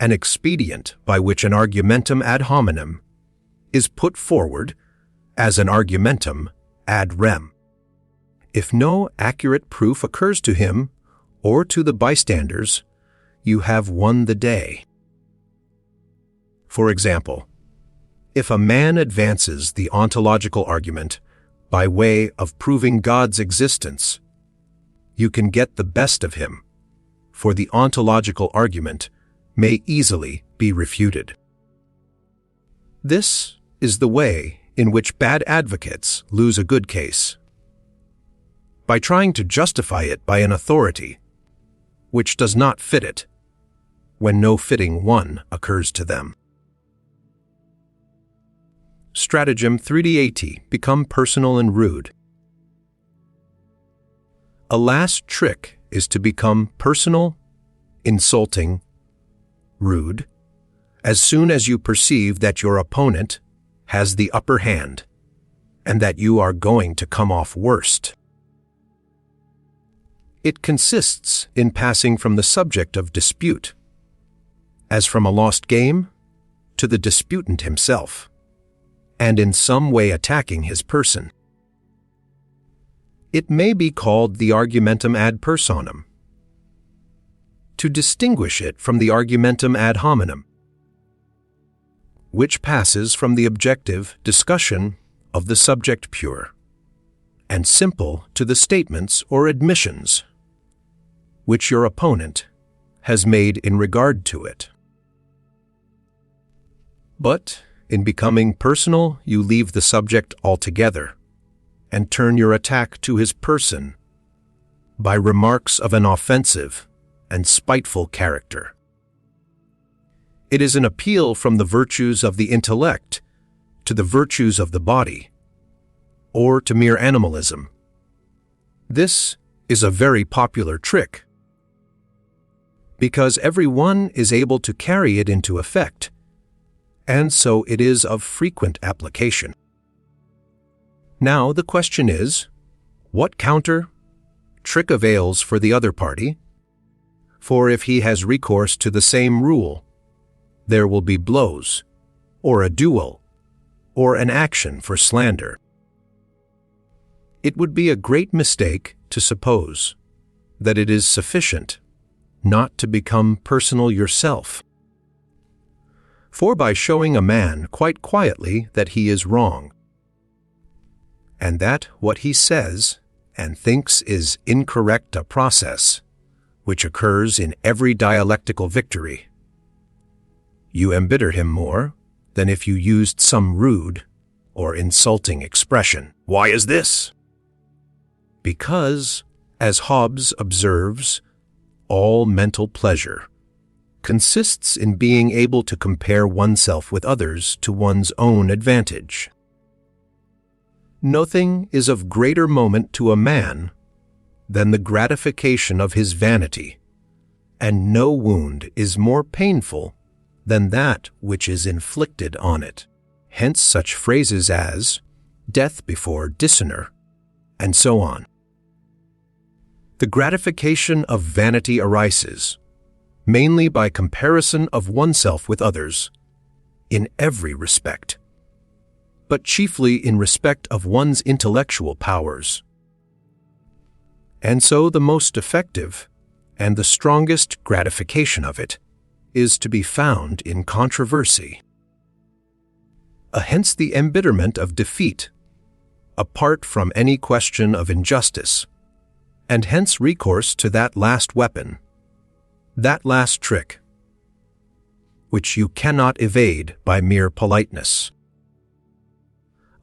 an expedient by which an argumentum ad hominem is put forward as an argumentum ad rem. If no accurate proof occurs to him or to the bystanders, you have won the day. For example, if a man advances the ontological argument by way of proving God's existence, you can get the best of him, for the ontological argument may easily be refuted. This is the way in which bad advocates lose a good case, by trying to justify it by an authority which does not fit it, when no fitting one occurs to them. Stratagem 3d80 become personal and rude. A last trick is to become personal, insulting, rude, as soon as you perceive that your opponent has the upper hand and that you are going to come off worst. It consists in passing from the subject of dispute, as from a lost game, to the disputant himself, and in some way attacking his person. It may be called the argumentum ad personam, to distinguish it from the argumentum ad hominem, which passes from the objective discussion of the subject pure and simple to the statements or admissions which your opponent has made in regard to it. But in becoming personal, you leave the subject altogether and turn your attack to his person by remarks of an offensive and spiteful character. It is an appeal from the virtues of the intellect to the virtues of the body, or to mere animalism. This is a very popular trick, because every one is able to carry it into effect, and so it is of frequent application. Now the question is, what counter trick avails for the other party? For if he has recourse to the same rule, there will be blows, or a duel, or an action for slander. It would be a great mistake to suppose that it is sufficient not to become personal yourself. For by showing a man quite quietly that he is wrong, and that what he says and thinks is incorrect a process which occurs in every dialectical victory. You embitter him more than if you used some rude or insulting expression. Why is this? Because, as Hobbes observes, all mental pleasure consists in being able to compare oneself with others to one's own advantage. Nothing is of greater moment to a man than the gratification of his vanity, and no wound is more painful than that which is inflicted on it. Hence such phrases as death before dishonor, and so on. The gratification of vanity arises mainly by comparison of oneself with others, in every respect, but chiefly in respect of one's intellectual powers. And so the most effective and the strongest gratification of it is to be found in controversy. Hence the embitterment of defeat, apart from any question of injustice, and hence recourse to that last weapon, that last trick, which you cannot evade by mere politeness.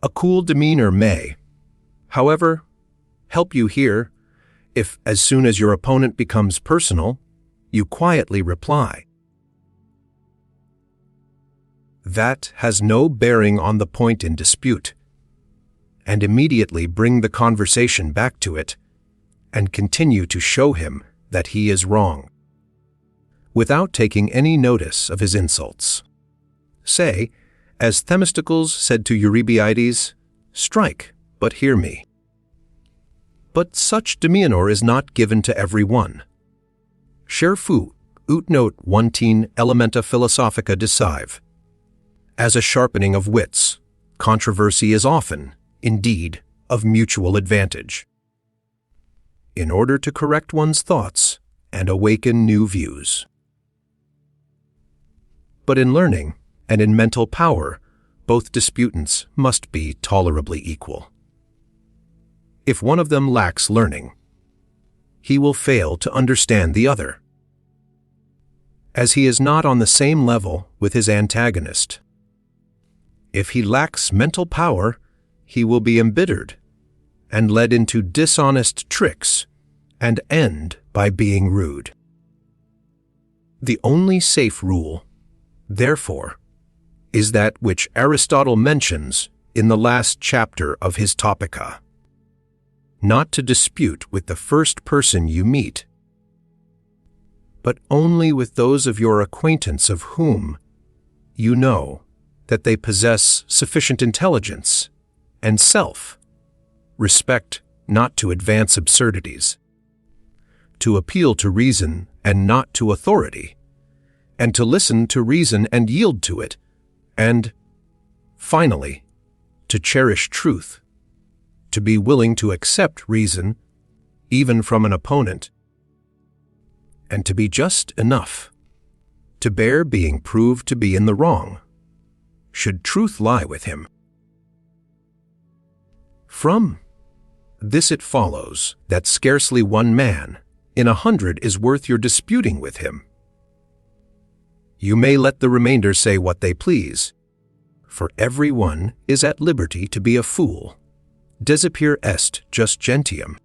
A cool demeanor may, however, help you here if, as soon as your opponent becomes personal, you quietly reply. That has no bearing on the point in dispute, and immediately bring the conversation back to it, and continue to show him that he is wrong, without taking any notice of his insults. Say, as Themistocles said to Eurybiades, "Strike, but hear me." But such demeanor is not given to every one. Cher fut, ut note 19 elementa philosophica decisive. As a sharpening of wits, controversy is often, indeed, of mutual advantage. In order to correct one's thoughts and awaken new views. But in learning and in mental power, both disputants must be tolerably equal. If one of them lacks learning, he will fail to understand the other, as he is not on the same level with his antagonist. If he lacks mental power, he will be embittered and led into dishonest tricks and end by being rude. The only safe rule, therefore, is that which Aristotle mentions in the last chapter of his Topica: not to dispute with the first person you meet, but only with those of your acquaintance of whom you know that they possess sufficient intelligence and self-respect not to advance absurdities, to appeal to reason and not to authority, and to listen to reason and yield to it, and, finally, to cherish truth, to be willing to accept reason, even from an opponent, and to be just enough to bear being proved to be in the wrong, should truth lie with him. From this it follows that scarcely one man in 100 is worth your disputing with him. You may let the remainder say what they please, for every one is at liberty to be a fool. Desipere est just gentium.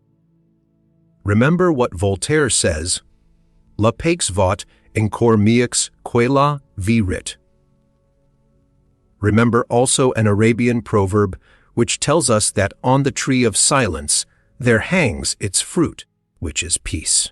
Remember what Voltaire says, La pax vot in cor meux quela virit. Remember also an Arabian proverb which tells us that on the tree of silence there hangs its fruit, which is peace.